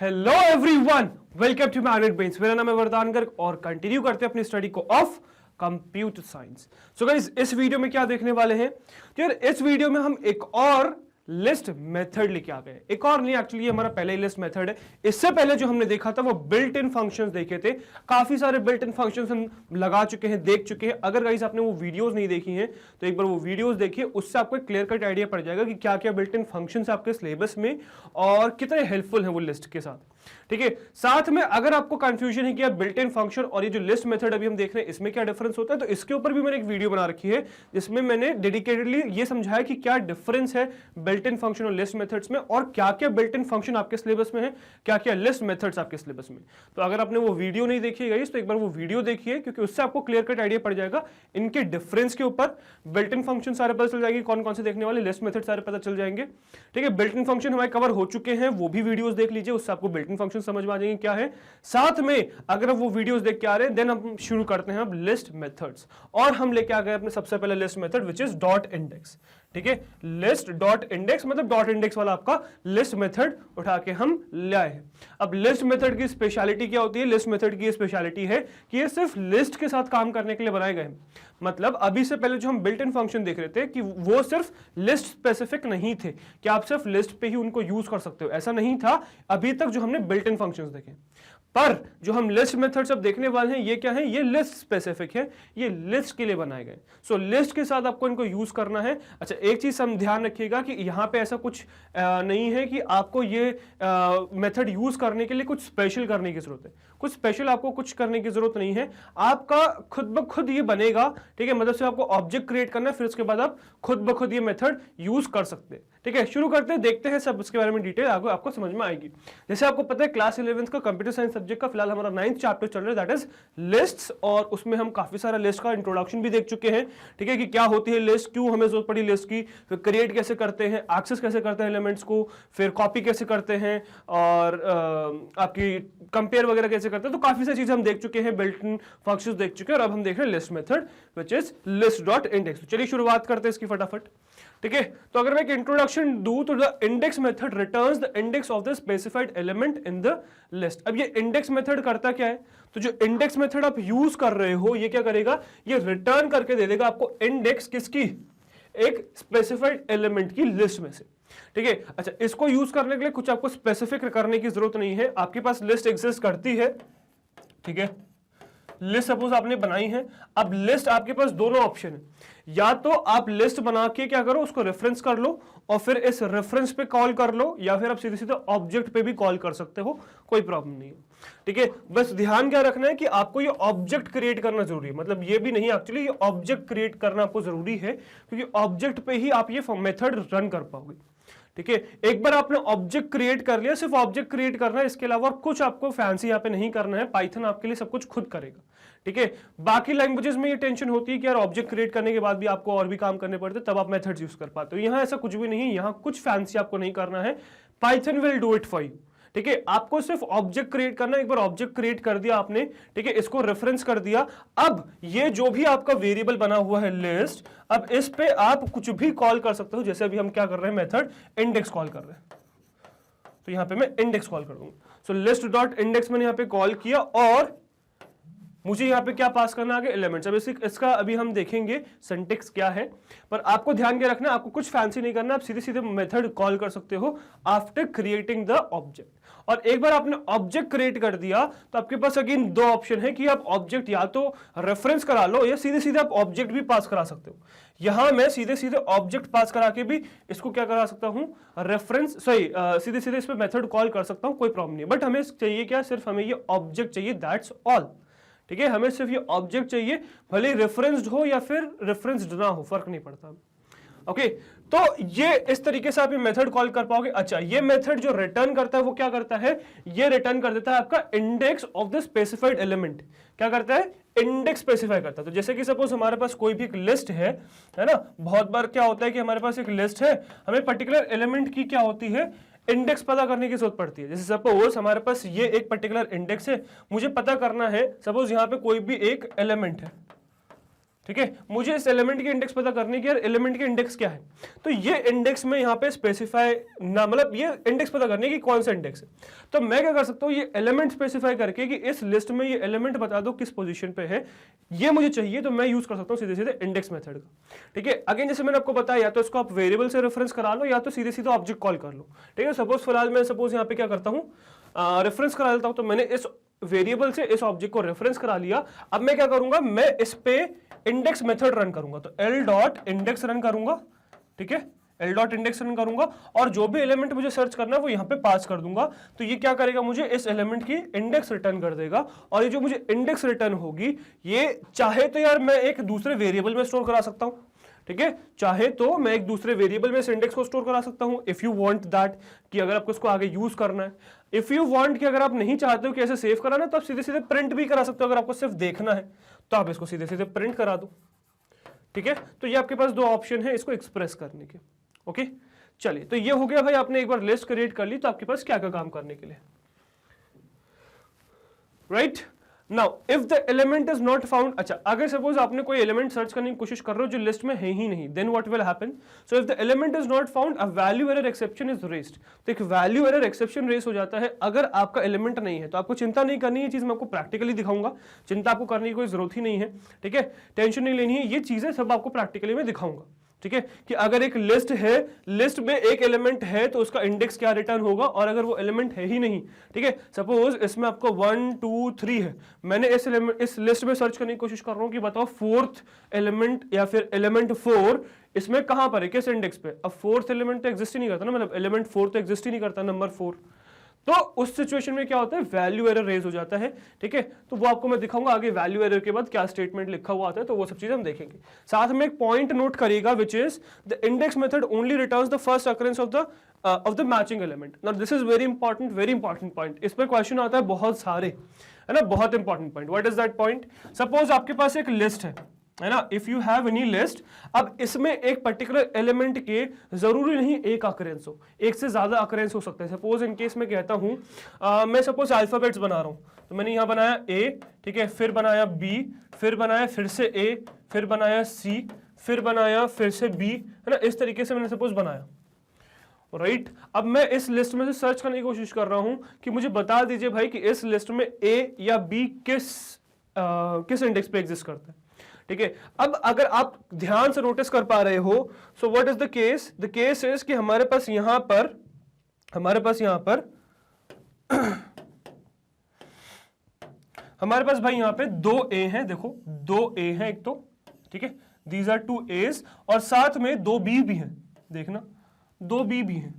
Hello everyone, welcome to Magnet Brains. मेरा नाम है वरदान गर्ग और कंटिन्यू करते हैं अपनी स्टडी को of computer science. So guys, इस वीडियो में क्या देखने वाले हैं? तो यार इस वीडियो में हम एक और लिस्ट मेथड लेके आ गए। एक और नहीं, एक्चुअली हमारा पहले ही लिस्ट मेथड है। इससे पहले जो हमने देखा था वो बिल्ट इन फंक्शंस देखे थे। काफी सारे बिल्ट इन फंक्शंस हम लगा चुके हैं, देख चुके हैं। अगर गाइस आपने वो वीडियोस नहीं देखी हैं तो एक बार वो वीडियोस देखिए, उससे आपको एक क्लियर कट आइडिया पड़ जाएगा कि क्या क्या बिल्ट इन फंक्शंस आपके सिलेबस में और कितने हेल्पफुल हैं वो लिस्ट के साथ। ठीक है, साथ में अगर आपको कंफ्यूजन है कि बिल्ट इन फंक्शन और ये जो लिस्ट मेथड अभी हम देख रहे हैं इसमें क्या डिफरेंस होता है, तो इसके ऊपर भी मैंने एक वीडियो बना रखी है जिसमें मैंने डेडिकेटेडली ये समझाया कि क्या डिफरेंस है बिल्ट इन फंक्शन और लिस्ट मेथड्स में, और क्या क्या बिल्ट इन फंक्शन आपके सिलेबस में है, क्या क्या लिस्ट मेथड्स आपके सिलेबस में। तो अगर आपने वो वीडियो नहीं देखी गाइस तो एक बार वो वीडियो देखिए, क्योंकि उससे आपको क्लियर कट आइडिया पड़ जाएगा इनके डिफरेंस के ऊपर। बिल्ट इन फंक्शन सारे पता चल जाएंगे, कौन कौन से देखने वाले, लिस्ट मेथड सारे पता चल जाएंगे। ठीक है, बिल्ट इन फंक्शन हमारे कवर हो चुके हैं, वो भी वीडियोस देख लीजिए, उससे आपको बिल्ट इन फंक्शन समझ में आ जाएंगे क्या है। साथ में अगर आप वो वीडियोस देख के आ रहे हैं देन हम शुरू करते हैं अब लिस्ट मेथड्स। और हम लेके आ गए अपने सबसे पहले list method which is dot index. ठीक है, लिस्ट डॉट इंडेक्स मतलब डॉट इंडेक्स वाला आपका लिस्ट मेथड उठा के हम ले आए हैं। अब लिस्ट मेथड की स्पेशलिटी क्या होती है? लिस्ट मेथड की स्पेशलिटी है कि ये सिर्फ लिस्ट के साथ काम करने के लिए बनाए गए। मतलब अभी से पहले जो हम बिल्ट इन फंक्शन देख रहे थे कि वो सिर्फ लिस्ट स्पेसिफिक नहीं थे कि आप सिर्फ लिस्ट पे ही उनको यूज कर सकते हो, ऐसा नहीं था अभी तक जो हमने बिल्ट इन फंक्शंस देखे। पर जो हम लिस्ट मेथड्स अब देखने वाले हैं ये क्या है? ये लिस्ट स्पेसिफिक है, ये लिस्ट के लिए बनाए गए। सो लिस्ट के साथ आपको इनको यूज करना है। अच्छा, एक चीज हम ध्यान रखिएगा कि यहां पे ऐसा कुछ नहीं है कि आपको ये मेथड यूज करने के लिए कुछ स्पेशल करने की जरूरत है। कुछ स्पेशल आपको कुछ करने की जरूरत नहीं है, आपका खुद ब खुद ये बनेगा। ठीक है, मतलब से आपको ऑब्जेक्ट क्रिएट करना है, फिर उसके बाद आप खुद ब खुद ये मेथड यूज कर सकते हैं। ठीक है, शुरू करते हैं, देखते हैं सब इसके बारे में डिटेल आगे आपको समझ में आएगी। जैसे आपको पता है क्लास 11 का कंप्यूटर साइंस सब्जेक्ट का फिलहाल हमारा 9th चैप्टर चल रहा है, दैट इज लिस्ट्स, और उसमें हम काफी सारा लिस्ट का इंट्रोडक्शन भी देख चुके हैं। ठीक है, कि क्या होती है लिस्ट, क्यों हमें जरूरत पड़ी लिस्ट की, फिर क्रिएट कैसे करते हैं, एक्सेस कैसे करते हैं एलिमेंट्स को, फिर कॉपी कैसे करते हैं, और आपकी कंपेयर वगैरह कैसे करते हैं। तो काफी सारी चीजें हम देख चुके हैं, बिल्ट इन फंक्शंस देख चुके हैं, और अब हम देख रहे हैं list method which is list dot index. तो चलिए शुरुआत करते हैं इसकी फटाफट। ठीक है, तो अगर मैं एक इंट्रोडक्शन दूं तो the index method returns the index of the specified element in the list. अब ये इंडेक्स मेथड करता क्या है? तो जो इंडेक्स मेथड आप यूज कर रहे हो ये क्या करेगा? ये रिटर्न करके दे देगा आपको इंडेक्स किसकी? एक स्पेसिफाइड एलिमेंट की लिस्ट में से। ठीक है, अच्छा, इसको यूज करने के लिए कुछ आपको स्पेसिफिक करने की जरूरत नहीं है। आपके पास लिस्ट एग्जिस्ट करती है, ठीक है, लिस्ट सपोज आपने बनाई है। अब लिस्ट आपके पास दोनों ऑप्शन है, या तो आप लिस्ट बना के क्या करो, उसको रेफरेंस कर लो और फिर इस रेफरेंस पे कॉल कर लो, या फिर आप सीधे सीधे ऑब्जेक्ट पे भी कॉल कर सकते हो, कोई प्रॉब्लम नहीं है। ठीक है, बस ध्यान क्या रखना है कि आपको ये ऑब्जेक्ट क्रिएट करना जरूरी है। मतलब ये भी नहीं, एक्चुअली ये ऑब्जेक्ट क्रिएट करना आपको जरूरी है, क्योंकि ऑब्जेक्ट पे ही आप ये मेथड रन कर पाओगे। ठीक है, एक बार आपने ऑब्जेक्ट क्रिएट कर लिया, सिर्फ ऑब्जेक्ट क्रिएट करना है, इसके अलावा कुछ आपको फैंसी यहाँ पे नहीं करना है। पाइथन आपके लिए सब कुछ खुद करेगा। ठीक है, बाकी लैंग्वेजेस में ये टेंशन होती है कि यार ऑब्जेक्ट क्रिएट करने के बाद भी आपको और भी काम करने पड़ते, तब आप मेथड्स यूज कर पाते हो। यहाँ ऐसा कुछ भी नहीं है, यहाँ कुछ फैंसी आपको नहीं करना है, Python will do it for you. ठीक है, आपको सिर्फ ऑब्जेक्ट क्रिएट करना है। एक बार ऑब्जेक्ट क्रिएट कर दिया आपने, ठीक है, इसको रेफरेंस कर दिया। अब ये जो भी आपका वेरिएबल बना हुआ है लिस्ट, अब इस पे आप कुछ भी कॉल कर सकते हो। जैसे अभी हम क्या कर रहे हैं, मेथड इंडेक्स कॉल कर रहे हैं, तो यहां पे मैं इंडेक्स कॉल कर दूंगा। सो लिस्ट डॉट इंडेक्स मैंने यहां पे कॉल किया और मुझे यहाँ पे क्या पास करना आगे, एलिमेंट्स। अब इसका अभी हम देखेंगे सिंटैक्स क्या है, पर आपको ध्यान क्या रखना है, आपको कुछ फैंसी नहीं करना, आप सीधे सीधे मेथड कॉल कर सकते हो आफ्टर क्रिएटिंग द ऑब्जेक्ट। और एक बार आपने ऑब्जेक्ट क्रिएट कर दिया तो आपके पास अगेन दो ऑप्शन है कि आप ऑब्जेक्ट या तो रेफरेंस करा लो या सीधे सीधे आप ऑब्जेक्ट भी पास करा सकते हो। यहां मैं सीधे सीधे ऑब्जेक्ट पास करा के भी इसको क्या करा सकता हूं, रेफरेंस, सॉरी, सीधे सीधे इस पे मेथड कॉल कर सकता हूं, कोई प्रॉब्लम नहीं। बट हमें चाहिए क्या, सिर्फ हमें ये ऑब्जेक्ट चाहिए, दैट्स ऑल। ठीक है, हमें सिर्फ ये ऑब्जेक्ट चाहिए, भले रेफरेंस्ड हो या फिर रेफरेंस्ड ना हो, फर्क नहीं पड़ता। ओके, तो ये इस तरीके से आप ये मेथड कॉल कर पाओगे। अच्छा, ये मेथड जो रिटर्न करता है वो क्या करता है, ये रिटर्न कर देता है आपका index of the specified element. क्या करता है, इंडेक्स स्पेसिफाई करता है। तो जैसे कि सपोज हमारे पास कोई भी एक लिस्ट है ना, बहुत बार क्या होता है कि हमारे पास एक लिस्ट है, हमें पर्टिकुलर एलिमेंट की क्या होती है, इंडेक्स पता करने की जरूरत पड़ती है। जैसे सपोज हमारे पास ये एक पर्टिकुलर इंडेक्स है, मुझे पता करना है, सपोज यहाँ पे कोई भी एक एलिमेंट है, ठीक है, मुझे इस एलिमेंट की इंडेक्स पता करनी है, एलिमेंट की इंडेक्स क्या है, तो ये इंडेक्स में यहाँ पे स्पेसिफाई ना, मतलब ये इंडेक्स पता करनी है कि कौन सा इंडेक्स है। तो मैं क्या कर सकता हूँ, ये एलिमेंट स्पेसिफाई करके कि इस लिस्ट में ये एलिमेंट बता दो किस पोजीशन पे है, ये मुझे चाहिए, तो मैं यूज कर सकता हूँ सीधे सीधे इंडेक्स मेथड का। ठीक है, अगेन जैसे मैंने आपको बताया, या तो इसको आप वेरिएबल से रेफरेंस करा लो या तो सीधे सीधे ऑब्जेक्ट कॉल कर लो। ठीक है, सपोज फिलहाल मैं यहाँ पे क्या करता हूँ, रेफरेंस करा लेता हूँ, तो मैंने इस वेरिएबल से इस ऑब्जेक्ट को रेफरेंस करा लिया। अब मैं क्या करूंगा, मैं इस पे इंडेक्स मेथड रन करूंगा, तो एल डॉट इंडेक्स रन करूंगा। ठीक है, एल डॉट इंडेक्स रन करूंगा और जो भी एलिमेंट मुझे सर्च करना है वो यहाँ पे पास कर दूंगा। तो ये क्या करेगा, मुझे इस एलिमेंट की इंडेक्स रिटर्न कर देगा। और ये जो मुझे इंडेक्स रिटर्न होगी, ये चाहे तो यार मैं एक दूसरे वेरिएबल में स्टोर करा सकता हूँ। ठीक है, चाहे तो मैं एक दूसरे वेरिएबल में इस इंडेक्स को स्टोर करा सकता हूं, इफ यू वांट दैट, कि अगर आपको इसको आगे यूज करना है। इफ यू वांट कि अगर आप नहीं चाहते हो कि ऐसे सेव कराना, तो आप सीधे सीधे प्रिंट भी करा सकते हो। अगर आपको सिर्फ देखना है तो आप इसको सीधे सीधे प्रिंट करा दो। ठीक है, तो ये आपके पास दो ऑप्शन है इसको एक्सप्रेस करने के। ओके, चलिए, तो ये हो गया भाई, आपने एक बार लिस्ट क्रिएट कर ली, तो आपके पास क्या क्या काम करने के लिए, right. Now if the element is not found, अच्छा अगर सपोज आपने कोई एलिमेंट सर्च करने की कोशिश कर रहे हो जो लिस्ट में है ही नहीं, then what will happen, so if the element is not found a value error exception is raised. तो एक वैल्यू एरर एक्सेप्शन रेज हो जाता है अगर आपका एलिमेंट नहीं है। तो आपको चिंता नहीं करनी है, चीज मैं आपको प्रैक्टिकली दिखाऊंगा, चिंता आपको करने की कोई जरूरत ही नहीं है। ठीक है, टेंशन नहीं लेनी है, ये चीजें सब आपको प्रैक्टिकली में दिखाऊंगा। ठीक है, कि अगर एक लिस्ट है, लिस्ट में एक एलिमेंट है तो उसका इंडेक्स क्या रिटर्न होगा, और अगर वो एलिमेंट है ही नहीं। ठीक है, सपोज इसमें आपको 1 2 3 है, मैंने इस लिस्ट में सर्च करने की कोशिश कर रहा हूं कि बताओ फोर्थ एलिमेंट या फिर एलिमेंट 4 इसमें कहां पर है, किस इंडेक्स पे। अब फोर्थ एलिमेंट तो एग्जिस्ट ही नहीं करता ना, मतलब एलिमेंट 4 तो एग्जिस्ट ही नहीं करता, नंबर 4। तो उस सिचुएशन में क्या होता है, वैल्यू एरर रेज हो जाता है। ठीक है, तो वो आपको मैं दिखाऊंगा आगे, वैल्यू एरर के बाद क्या स्टेटमेंट लिखा हुआ आता है, तो वो सब चीजें हम देखेंगे। साथ में एक पॉइंट नोट करिएगा, which is the index method only returns the first occurrence of the matching element. Now this is very important point, इस पर क्वेश्चन आता है बहुत सारे, है ना, बहुत important point. What is that point, suppose आपके पास एक लिस्ट है ना, if you have any list, अब इसमें एक पर्टिकुलर एलिमेंट के जरूरी नहीं एक अकरेंस हो, एक से ज्यादा अकरेंस हो सकते हैं। सपोज इन केस में कहता हूं, मैं सपोज अल्फाबेट्स बना रहा हूं, तो मैंने यहां बनाया ए, ठीक है, फिर बनाया बी, फिर बनाया फिर से ए, फिर बनाया सी, फिर बनाया फिर से बी, है ना, इस तरीके से मैंने सपोज बनाया, राइट। अब मैं इस लिस्ट में से सर्च करने की कोशिश कर रहा हूं कि मुझे बता दीजिए भाई कि इस लिस्ट में ए या बी किस इंडेक्स पे एग्जिस्ट करता है। ठीक है, अब अगर आप ध्यान से नोटिस कर पा रहे हो, so what is the case is कि हमारे पास यहां पर हमारे पास भाई यहां पे 2 ए हैं, देखो 2 ए हैं एक तो, ठीक है, दीज आर 2 एज, और साथ में 2 बी भी हैं, देखना 2 बी भी हैं,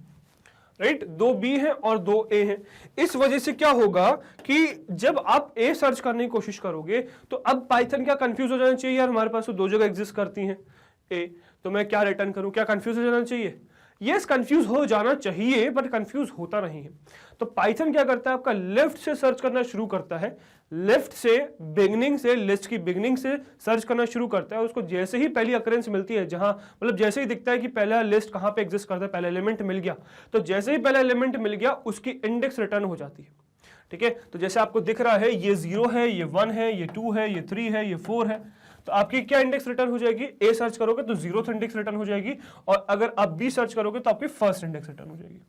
राइट, 2 बी हैं और 2 ए हैं। इस वजह से क्या होगा कि जब आप ए सर्च करने की कोशिश करोगे तो अब पाइथन क्या कंफ्यूज हो जाना चाहिए, यार हमारे पास तो 2 जगह एग्जिस्ट करती हैं ए, तो मैं क्या रिटर्न करूं, क्या कंफ्यूज हो जाना चाहिए, यस कंफ्यूज हो जाना चाहिए, बट कंफ्यूज होता नहीं है। तो पाइथन क्या करता है, आपका लेफ्ट से सर्च करना शुरू करता है, लेफ्ट से बिगनिंग से, लिस्ट की बिगनिंग से सर्च करना शुरू करता है। उसको जैसे ही पहली अकरेंस मिलती है, जहां मतलब जैसे ही दिखता है कि पहला लिस्ट कहां पे एग्जिस्ट करता है, पहला एलिमेंट मिल गया, तो जैसे ही पहला एलिमेंट मिल गया उसकी इंडेक्स रिटर्न हो जाती है। ठीक है, तो जैसे आपको दिख रहा है ये 0 है, ये 1 है, ये 2 है, ये 3 है, ये 4 है, तो आपकी क्या इंडेक्स रिटर्न हो जाएगी, ए सर्च करोगे तो 0th इंडेक्स रिटर्न हो जाएगी, और अगर आप बी सर्च करोगे तो आपकी फर्स्ट इंडेक्स रिटर्न हो जाएगी।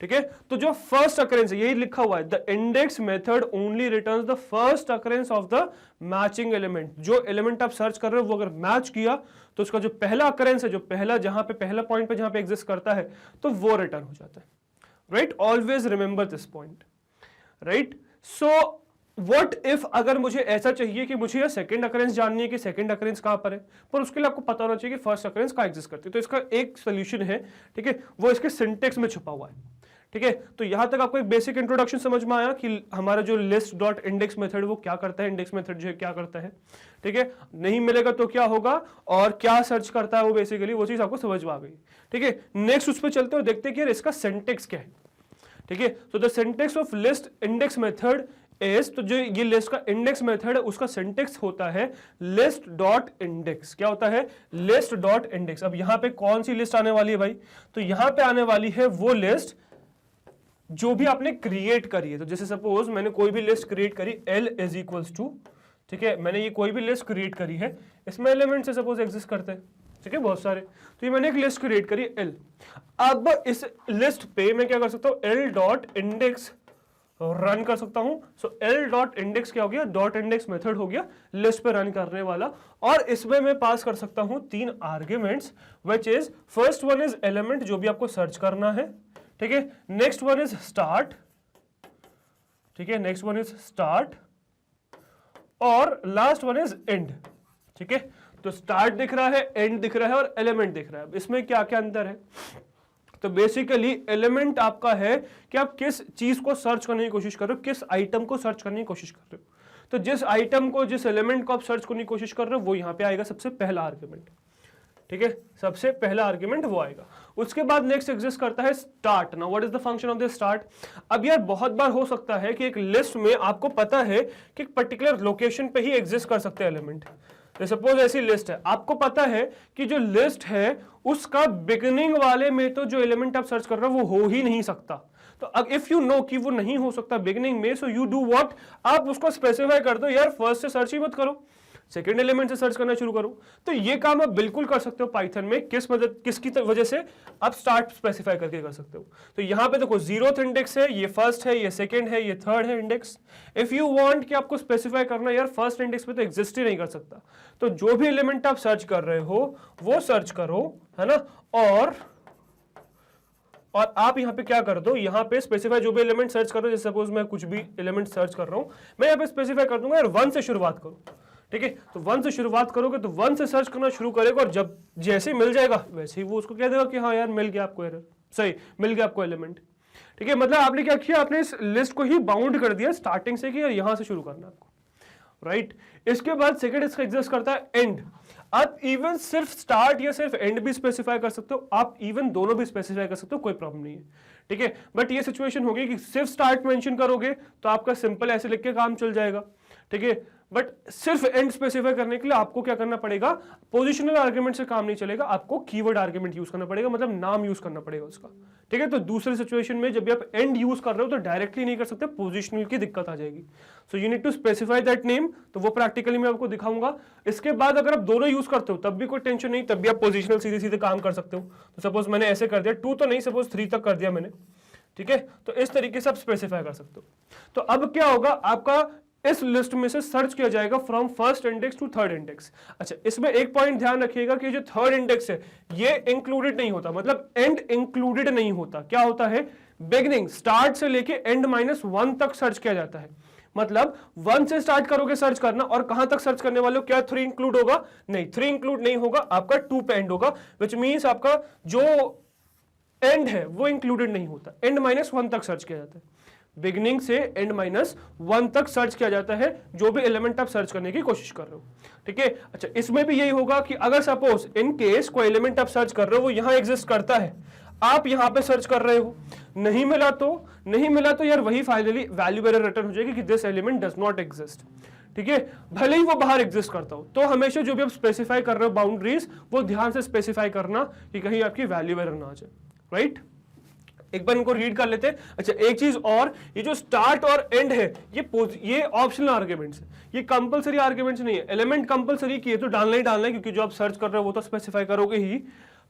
ठीक है, तो जो फर्स्ट अकरेंस है, यही लिखा हुआ है, the index method only returns the first occurrence of the matching element. जो एलिमेंट आप सर्च कर रहे हो वो अगर मैच किया तो उसका जो पहला अकरेंस है, जो पहला जहां पे पहला पॉइंट पे जहां पे एग्जिस्ट करता है, तो वो रिटर्न हो जाता है, right. Always remember this point, right. So what if अगर मुझे ऐसा चाहिए कि मुझे सेकंड अकरेंस जाननी है कि सेकंड अकरेंस कहां पर है, पर उसके लिए आपको पता होना चाहिए कि फर्स्ट अकरेंस कहां एग्जिस्ट करती है। तो इसका एक सोल्यूशन है, ठीक है, वो इसके सिंटेक्स में छुपा हुआ है। ठीक है, तो यहां तक आपको एक बेसिक इंट्रोडक्शन समझ में आया कि हमारा जो लिस्ट डॉट इंडेक्स मेथड वो क्या करता है, इंडेक्स मेथड जो है क्या करता है। ठीक है, नहीं मिलेगा तो क्या होगा और क्या सर्च करता है वो, बेसिकली वो चीज आपको समझ में आ गई। ठीक है, नेक्स्ट उस पर चलते हैं, देखते हैं कि इसका सिंटेक्स क्या है। ठीक है, तो the syntax of list index method is, तो जो ये लिस्ट का इंडेक्स मेथड है उसका सिंटेक्स होता है लिस्ट डॉट इंडेक्स। क्या होता है, लिस्ट डॉट इंडेक्स। अब यहां पे कौन सी लिस्ट आने वाली है भाई, तो यहां पे आने वाली है वो लिस्ट जो भी आपने क्रिएट करी है। तो जैसे सपोज मैंने कोई भी लिस्ट क्रिएट करी, L इज इक्वल्स टू ठीक है, मैंने ये कोई भी लिस्ट क्रिएट करी है, इसमें एलिमेंट से सपोज एग्जिस्ट करते हैं, ठीक है, बहुत सारे, तो ये मैंने एक लिस्ट क्रिएट करी L। अब इस लिस्ट पे मैं क्या कर सकता हूँ, L डॉट इंडेक्स रन कर सकता हूं। सो L डॉट इंडेक्स क्या हो गया, डॉट इंडेक्स मेथड हो गया लिस्ट पे रन करने वाला, और इसमें मैं पास कर सकता हूं 3 arguments, which is first one is element जो भी आपको सर्च करना है, ठीक है, नेक्स्ट वन इज स्टार्ट, ठीक है, नेक्स्ट वन इज स्टार्ट, और लास्ट वन इज एंड, ठीक है। तो स्टार्ट दिख रहा है, एंड दिख रहा है और एलिमेंट दिख रहा है। इसमें क्या क्या अंतर है, तो बेसिकली एलिमेंट आपका है कि आप किस चीज को सर्च करने की कोशिश कर रहे हो, किस आइटम को सर्च करने की कोशिश कर रहे हो। तो जिस आइटम को, जिस एलिमेंट को आप सर्च करने की कोशिश कर रहे हो वो यहां पे आएगा सबसे पहला आर्ग्यूमेंट, ठीक है, सबसे पहला आर्ग्यूमेंट वो आएगा। उसके बाद नेक्स्ट एग्जिस्ट करता है start. Now what is the function of the start. अब यार बहुत बार हो सकता है कि एक लिस्ट में आपको पता है कि एक पर्टिकुलर लोकेशन पे ही एग्जिस्ट कर सकते हैं एलिमेंट। तो सपोज ऐसी लिस्ट है, आपको पता है कि जो लिस्ट है उसका बिगिनिंग वाले में तो जो एलिमेंट आप सर्च कर रहे हो वो हो ही नहीं सकता। तो अब इफ यू नो कि वो नहीं हो सकता बिगिनिंग में, सो यू डू व्हाट, आप उसको स्पेसिफाई कर दो, यार फर्स्ट से सर्च ही मत करो, सेकेंड एलिमेंट से सर्च करना शुरू करो। तो ये काम आप बिल्कुल कर सकते हो पाइथन में, किसकी वजह से, आप स्टार्ट स्पेसिफाई करके कर सकते हो। तो यहां पे देखो 0th इंडेक्स है, ये फर्स्ट है, ये सेकंड है, ये थर्ड है इंडेक्स। इफ यू वांट कि आपको स्पेसिफाई करना, यार फर्स्ट इंडेक्स पे तो एग्जिस्ट ही नहीं कर सकता, तो जो भी एलिमेंट आप सर्च कर रहे हो वो सर्च करो, है ना, और आप यहां पे क्या कर दो, यहां पे स्पेसिफाई जो भी एलिमेंट सर्च करो, जैसे सपोज मैं कुछ भी एलिमेंट सर्च कर रहा हूं, मैं यहां पे स्पेसिफाई कर दूंगा यार 1 से शुरुआत करो, ठीक है। तो 1 से शुरुआत करोगे तो 1 से सर्च करना शुरू करेगा, और जब जैसे ही मिल जाएगा वैसे ही वो उसको कह देगा कि हाँ यार मिल गया आपको एरर, सही मिल गया आपको एलिमेंट, ठीक है। मतलब आपने क्या किया, आपने इस लिस्ट को ही बाउंड कर दिया स्टार्टिंग से कि यार यहां से शुरू करना आपको, राइट। इसके बाद सेकंड इसका एग्जिस्ट करता है एंड। आप इवन सिर्फ स्टार्ट या सिर्फ एंड भी स्पेसिफाई कर सकते हो, आप इवन दोनों भी स्पेसिफाई कर सकते हो, कोई प्रॉब्लम नहीं है, ठीक है। बट ये सिचुएशन होगी कि सिर्फ स्टार्ट मेंशन करोगे तो आपका सिंपल ऐसे लिख के काम चल जाएगा, ठीक है। बट सिर्फ एंड स्पेसिफाई करने के लिए आपको क्या करना पड़ेगा, पोजिशनल आर्ग्यूमेंट से काम नहीं चलेगा, आपको कीवर्ड आर्ग्यूमेंट यूज करना पड़ेगा, मतलब नाम यूज करना पड़ेगा उसका, ठीक है। तो दूसरे सिचुएशन में जब भी आप एंड यूज कर रहे हो तो डायरेक्टली नहीं कर सकते, पोजिशनल की दिक्कत आ जाएगी। So you need to specify that name, तो वो प्रैक्टिकली मैं आपको दिखाऊंगा। इसके बाद अगर आप दोनों यूज करते हो तब भी कोई टेंशन नहीं, तब भी आप पोजिशनल सीधे सीधे काम कर सकते हो। तो सपोज मैंने ऐसे कर दिया, 2 तो नहीं, सपोज 3 तक कर दिया मैंने, ठीक है। तो इस तरीके से आप स्पेसिफाई कर सकते हो। तो अब क्या होगा, आपका इस लिस्ट में से सर्च किया जाएगा from first index to third index. अच्छा, इसमें एक पॉइंट ध्यान रखिएगा कि जो थर्ड इंडेक्स है ये इंक्लूडेड नहीं होता, मतलब एंड इंक्लूडेड नहीं होता। क्या होता है, बिगिनिंग स्टार्ट से लेके एंड -1 तक सर्च किया जाता है। मतलब 1 से स्टार्ट करोगे सर्च करना, और कहां तक सर्च करने वाले हो, क्या 3 इंक्लूड होगा, नहीं 3 इंक्लूड नहीं होगा, आपका 2 पे एंड होगा, विच मींस आपका जो एंड है वो इंक्लूडेड नहीं होता, एंड -1 तक सर्च किया जाता है। बिगिनिंग से एंड -1 तक सर्च किया जाता है जो भी एलिमेंट आप सर्च करने की कोशिश कर रहे हो, ठीक है। अच्छा, इसमें भी यही होगा कि अगर सपोज इन केस कोई एलिमेंट आप सर्च कर रहे हो वो यहां एग्जिस्ट करता है, आप यहां पे सर्च कर रहे हो, नहीं मिला तो यार वही फाइनली वैल्यू एरर रिटर्न हो जाएगी कि this element does not exist, ठीक है। भले ही वो बाहर एग्जिस्ट करता हो, तो हमेशा जो भी आप स्पेसिफाई कर रहे हो बाउंड्रीज, वो ध्यान से स्पेसिफाई करना कि कहीं आपकी वैल्यू एरर ना आ जाए, राइट। एक बार इनको रीड कर लेते हैं। अच्छा, एक चीज और, ये जो स्टार्ट और एंड है ये ऑप्शनल आर्ग्यूमेंट्स है, ये कंपलसरी आर्ग्यूमेंट्स नहीं है। एलिमेंट कंपलसरी की है तो डालना ही डालना है, क्योंकि जो आप सर्च कर रहे हो वो तो स्पेसिफाई करोगे ही,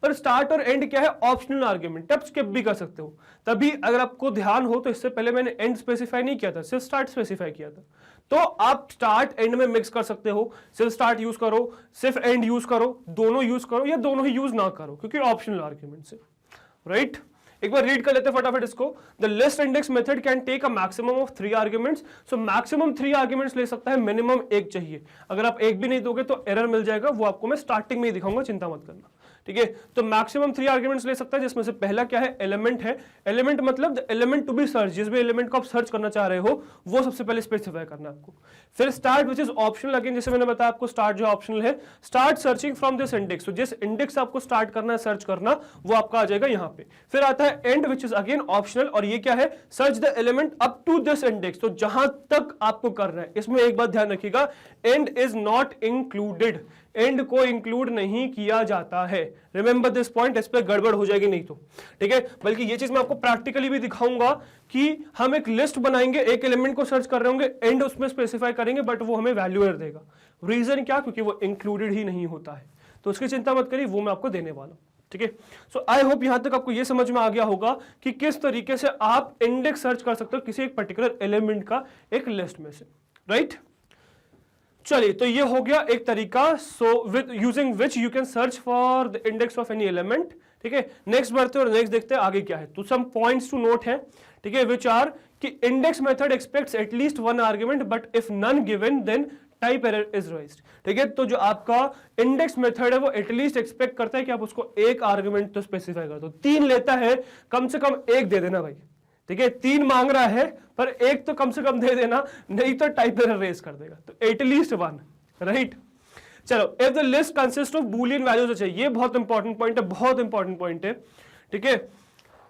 पर स्टार्ट और एंड क्या है, ऑप्शनल आर्ग्यूमेंट, आप स्किप भी कर सकते हो। तभी अगर आपको ध्यान हो तो इससे पहले मैंने एंड स्पेसिफाई नहीं किया था, सिर्फ स्टार्ट स्पेसिफाई किया था। तो आप स्टार्ट एंड में मिक्स कर सकते हो, सिर्फ स्टार्ट यूज करो, सिर्फ एंड यूज करो, दोनों यूज करो, या दोनों ही यूज ना करो, क्योंकि ऑप्शनल आर्ग्यूमेंट्स है, राइट। एक बार रीड कर लेते हैं फटाफट इसको। The list index method can take a maximum of 3 arguments. So maximum 3 arguments ले सकता है, मिनिमम 1 चाहिए। अगर आप 1 भी नहीं दोगे तो एरर मिल जाएगा, वो आपको मैं स्टार्टिंग में ही दिखाऊंगा, चिंता मत करना, ठीक है। तो मैक्सिमम 3 आर्ग्यूमेंट्स ले सकता है, जिसमें से पहला क्या है, एलिमेंट है। एलिमेंट मतलब the element to be search, जिस भी एलिमेंट को आप सर्च करना चाह रहे हो वो सबसे पहले स्पेसिफाई करना है आपको। फिर start which is optional, again जैसे मैंने बताया आपको स्टार्ट जो ऑप्शनल है, start searching from this index, तो जिस इंडेक्स आपको स्टार्ट करना है सर्च करना वो आपका आ जाएगा यहाँ पे। फिर आता है and which is again optional, और ये क्या है, search the element up to this index, तो जहां तक आपको करना है। इसमें एक बात ध्यान रखिएगा, and is not included, and को इंक्लूड नहीं किया जाता है। रिमेंबर दिस पॉइंट, इस पे गड़बड़ हो जाएगी नहीं तो, ठीक है। बल्कि ये चीज मैं आपको प्रैक्टिकली भी दिखाऊंगा कि हम एक लिस्ट बनाएंगे, एक एलिमेंट को सर्च कर रहे होंगे, एंड उसमें स्पेसिफाई करेंगे, बट वो हमें वैल्यू एरर देगा। रीजन क्या? क्योंकि वो इंक्लूडेड ही नहीं होता है। तो उसकी चिंता मत करिए, वो मैं आपको देने वाला हूं, ठीक है। सो आई होप यहां तक आपको ये समझ में आ गया होगा कि किस तरीके से आप इंडेक्स सर्च कर सकते हो किसी एक पर्टिकुलर एलिमेंट का एक लिस्ट में से, राइट। चलिए, तो ये हो गया एक तरीका, so with using which you can search for the index of any element, ठीक है। नेक्स्ट बढ़ते हैं और नेक्स्ट देखते हैं आगे क्या है। तो सम पॉइंट्स टू नोट है, ठीक है, विच आर कि index method expects at least one argument, but if none given then type error is raised, ठीक है। तो जो आपका इंडेक्स मेथड है वो एटलीस्ट एक्सपेक्ट करता है कि आप उसको एक आर्गुमेंट तो स्पेसिफाई कर दो। 3 लेता है, कम से कम 1 दे देना भाई, ठीक है। 3 मांग रहा है पर 1 तो कम से कम दे देना, नहीं तो टाइप एरर रेज कर देगा। तो एटलीस्ट 1, राइट। चलो, if the list consist of Boolean values, अच्छा ये बहुत इंपॉर्टेंट पॉइंट है, बहुत इंपॉर्टेंट पॉइंट है, ठीक है,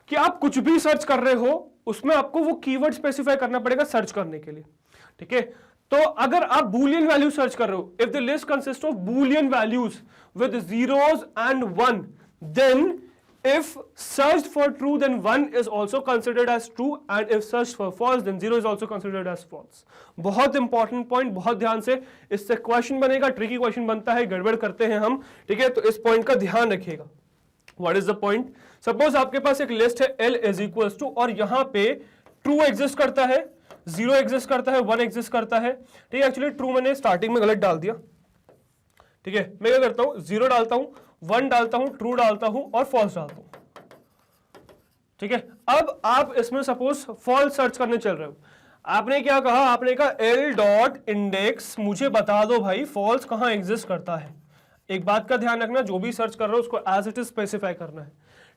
कि आप कुछ भी सर्च कर रहे हो उसमें आपको वो कीवर्ड स्पेसिफाई करना पड़ेगा सर्च करने के लिए, ठीक है। तो अगर आप बूलियन वैल्यू सर्च कर रहे हो, if the list consist of Boolean values with zeros and 1, then if searched for true then 1 is also considered as true, and if searched for false then 0 is also considered as false। बहुत important point, बहुत ध्यान से, इससे question बनेगा, tricky question बनता है, गड़बड़ करते हैं हम, ठीक है। तो इस पॉइंट का ध्यान रखिएगा। What is the point? Suppose आपके पास एक लिस्ट है L इज इक्वल टू, और यहां पे ट्रू एग्जिस्ट करता है, 0 एग्जिस्ट करता है, 1 एग्जिस्ट करता है, ठीक है। एक्चुअली ट्रू मैंने स्टार्टिंग में गलत डाल दिया, ठीक है। मैं क्या करता हूं, 0 डालता हूं, 1 डालता हूं, ट्रू डालता हूं और फॉल्स डालता हूं, ठीक है। अब आप इसमें सपोज फॉल्स सर्च करने चल रहे हो, आपने क्या कहा, आपने कहा L डॉट इंडेक्स मुझे बता दो भाई फॉल्स कहां एग्जिस्ट करता है। एक बात का ध्यान रखना, जो भी सर्च कर रहे हो उसको एज इट इज स्पेसिफाई करना है,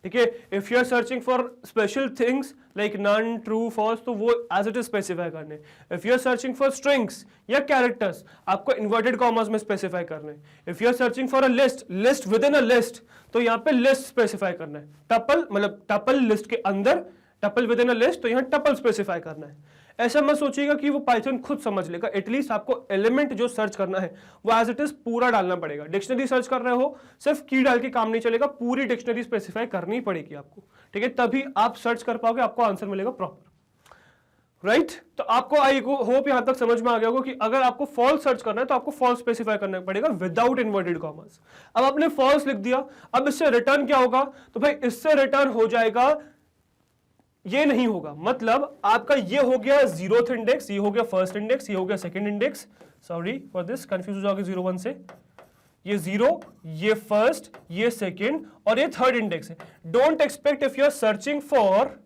ठीक है। If you are searching for special things like none, true, false, तो वो एज इट इज स्पेसिफाई करने। If you are searching for strings या कैरेक्टर्स, आपको इन्वर्टेड कॉमास में स्पेसिफाई करना है। If you are searching for a list, list with in a list, तो यहाँ पे लिस्ट स्पेसिफाई करना है। टपल मतलब टपल लिस्ट के अंदर, tuple with in a list, तो यहाँ टपल स्पेसिफाई करना है। ऐसा मत सोचिएगा कि वो पाइथन खुद समझ लेगा, एटलीस्ट आपको एलिमेंट जो सर्च करना है वो एज इट इज पूरा डालना पड़ेगा। डिक्शनरी सर्च कर रहे हो, सिर्फ की डाल के काम नहीं चलेगा, पूरी डिक्शनरी स्पेसिफाई करनी पड़ेगी आपको, ठीक है, तभी आप सर्च कर पाओगे, आपको आंसर मिलेगा प्रॉपर, राइट। तो आपको आई होप यहां तक समझ में आ गया होगा कि अगर आपको फॉल्स सर्च करना है तो आपको फॉल्स स्पेसिफाई करना पड़ेगा विदाउट इन्वर्टेड कॉमास। अब आपने फॉल्स लिख दिया, अब इससे रिटर्न क्या होगा, तो भाई इससे रिटर्न हो जाएगा, ये नहीं होगा, मतलब आपका ये हो गया 0th इंडेक्स, ये हो गया फर्स्ट इंडेक्स, ये हो गया second index, sorry for this, confuse हो जाओगे 0 1 से, ये 0, ये फर्स्ट, ये सेकंड और ये थर्ड इंडेक्स है। Don't expect if you are searching for,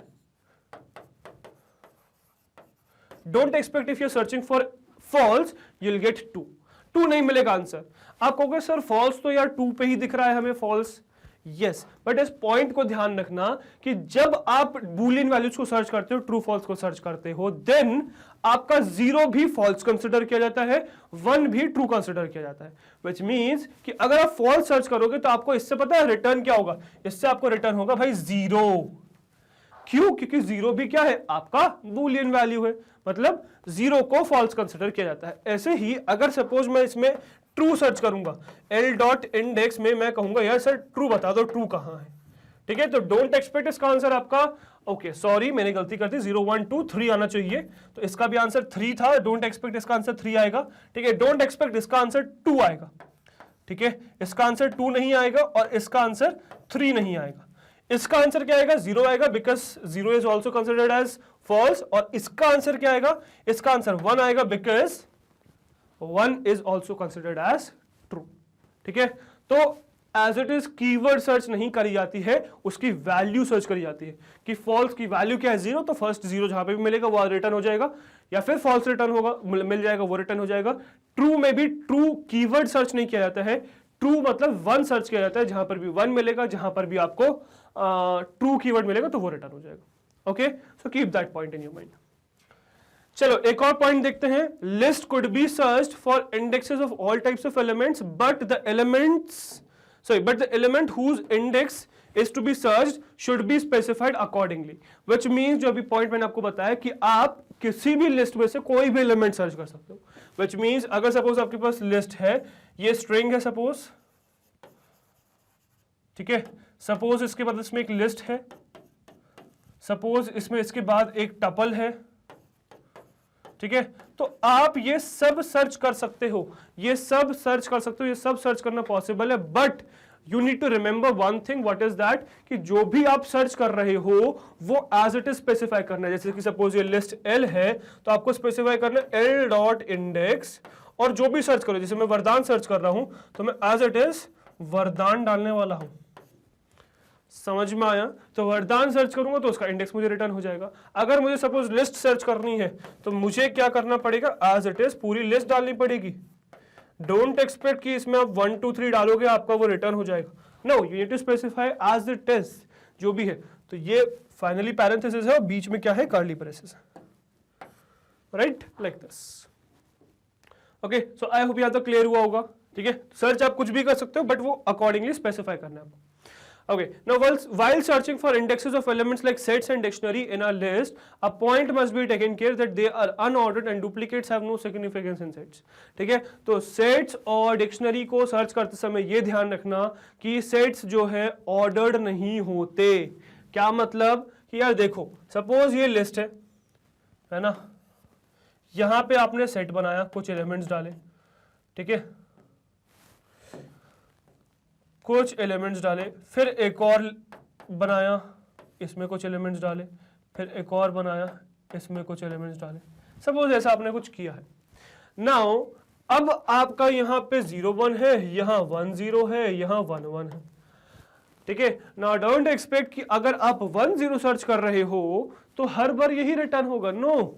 don't expect if you are searching for false you will get 2 नहीं मिलेगा आंसर। आप कहोगे सर फॉल्स तो यार 2 पे ही दिख रहा है हमें फॉल्स, यस, बट इस पॉइंट को ध्यान रखना कि जब आप बूलियन वैल्यूज को सर्च करते हो, ट्रू फॉल्स को सर्च करते हो, देन आपका 0 भी फॉल्स कंसिडर किया जाता है, 1 भी ट्रू कंसिडर किया जाता है। विच मींस कि अगर आप फॉल्स सर्च करोगे तो आपको इससे पता है रिटर्न क्या होगा, इससे आपको रिटर्न होगा भाई 0। क्यों? क्योंकि 0 भी क्या है, आपका बूलियन वैल्यू है, मतलब 0 को फॉल्स कंसिडर किया जाता है। ऐसे ही अगर सपोज मैं इसमें ट्रू सर्च करूंगा, L डॉट इंडेक्स में मैं कहूंगा यार सर ट्रू बता दो, ट्रू कहां है, ठीक है। तो डोंट एक्सपेक्ट इसका आंसर आपका, ओके सॉरी मैंने गलती कर दी, 0 1 2 3 आना चाहिए, तो इसका भी आंसर 3 था। डोंट एक्सपेक्ट इसका आंसर 3 आएगा, ठीक है। डोंट एक्सपेक्ट इसका आंसर 2 आएगा, ठीक है। इसका आंसर 2 नहीं आएगा और इसका आंसर 3 नहीं आएगा। इसका आंसर क्या आएगा, 0 आएगा, because 0 is also considered as false. और इसका आंसर क्या आएगा, इसका आंसर 1 आएगा, because 1 is also considered as true, ठीक है। तो as it is keyword search नहीं करी जाती है, उसकी वैल्यू सर्च करी जाती है कि फॉल्स की वैल्यू क्या है 0, तो फर्स्ट 0 जहां पे भी मिलेगा वो रिटर्न हो जाएगा, या फिर फॉल्स रिटर्न होगा मिल जाएगा वो रिटर्न हो जाएगा। ट्रू में भी ट्रू कीवर्ड सर्च नहीं किया जाता है, ट्रू मतलब 1 सर्च किया जाता है, जहां पर भी 1 मिलेगा, जहां पर भी आपको ट्रू कीवर्ड मिलेगा तो वो रिटर्न हो जाएगा। Okay, so keep that point in your mind. चलो एक और पॉइंट देखते हैं। List could be searched for indexes of all types of elements, but the element whose index is to be searched should be specified accordingly, which means जो अभी point मैंने आपको बताया कि आप किसी भी लिस्ट में से कोई भी एलिमेंट सर्च कर सकते हो, which means अगर सपोज आपके पास लिस्ट है, ये स्ट्रिंग है सपोज, ठीक है, सपोज इसके बाद इसमें एक लिस्ट है, सपोज इसमें इसके बाद एक टपल है, ठीक है, तो आप ये सब सर्च कर सकते हो, ये सब सर्च कर सकते हो, ये सब सर्च करना पॉसिबल है, but you need to remember one thing, what is that, कि जो भी आप सर्च कर रहे हो वो एज इट इज स्पेसिफाई करना है। जैसे कि सपोज ये लिस्ट एल है तो आपको स्पेसिफाई करना है एल डॉट इंडेक्स, और जो भी सर्च करो, जैसे मैं वरदान सर्च कर रहा हूं तो मैं एज इट इज वरदान डालने वाला हूं। समझ में आया? तो वरदान सर्च करूंगा तो उसका इंडेक्स मुझे रिटर्न हो जाएगा। अगर मुझे सपोज लिस्ट सर्च करनी है तो मुझे क्या करना पड़ेगा, एज इट इज पूरी लिस्ट डालनी पड़ेगी। डोंट एक्सपेक्ट कि इसमें आप 1 2 3 डालोगे आपका वो रिटर्न हो जाएगा, no, you need to specify as it is जो भी है। तो ये फाइनली पैरेंथेसिस है और बीच में क्या है, कर्ली ब्रेसेस है, right, like this. Okay, so I hope यहाँ तक क्लियर हुआ होगा, ठीक है। सर्च आप कुछ भी कर सकते हो बट वो अकॉर्डिंगली स्पेसिफाई करना है आपको। Okay, now while searching for indexes of elements like sets and dictionary in a list, a point must be taken care that they are unordered and duplicates have no significance in sets. ठीक है, तो sets और dictionary को search करते समय ये ध्यान रखना कि sets जो है ordered नहीं होते। क्या मतलब कि यार देखो, suppose ये list है ना, यहां पे आपने set बनाया, कुछ elements डाले, ठीक है, कुछ एलिमेंट्स डाले, फिर एक और बनाया, इसमें कुछ एलिमेंट्स डाले, फिर एक और बनाया, इसमें कुछ एलिमेंट्स डाले, सपोज ऐसा आपने कुछ किया है। नाउ अब आपका यहाँ पे 0 1 है, यहाँ 1 0 है, यहाँ 1 1 है, ठीक है। नाउ डोंट एक्सपेक्ट कि अगर आप 1 0 सर्च कर रहे हो तो हर बार यही रिटर्न होगा, नो,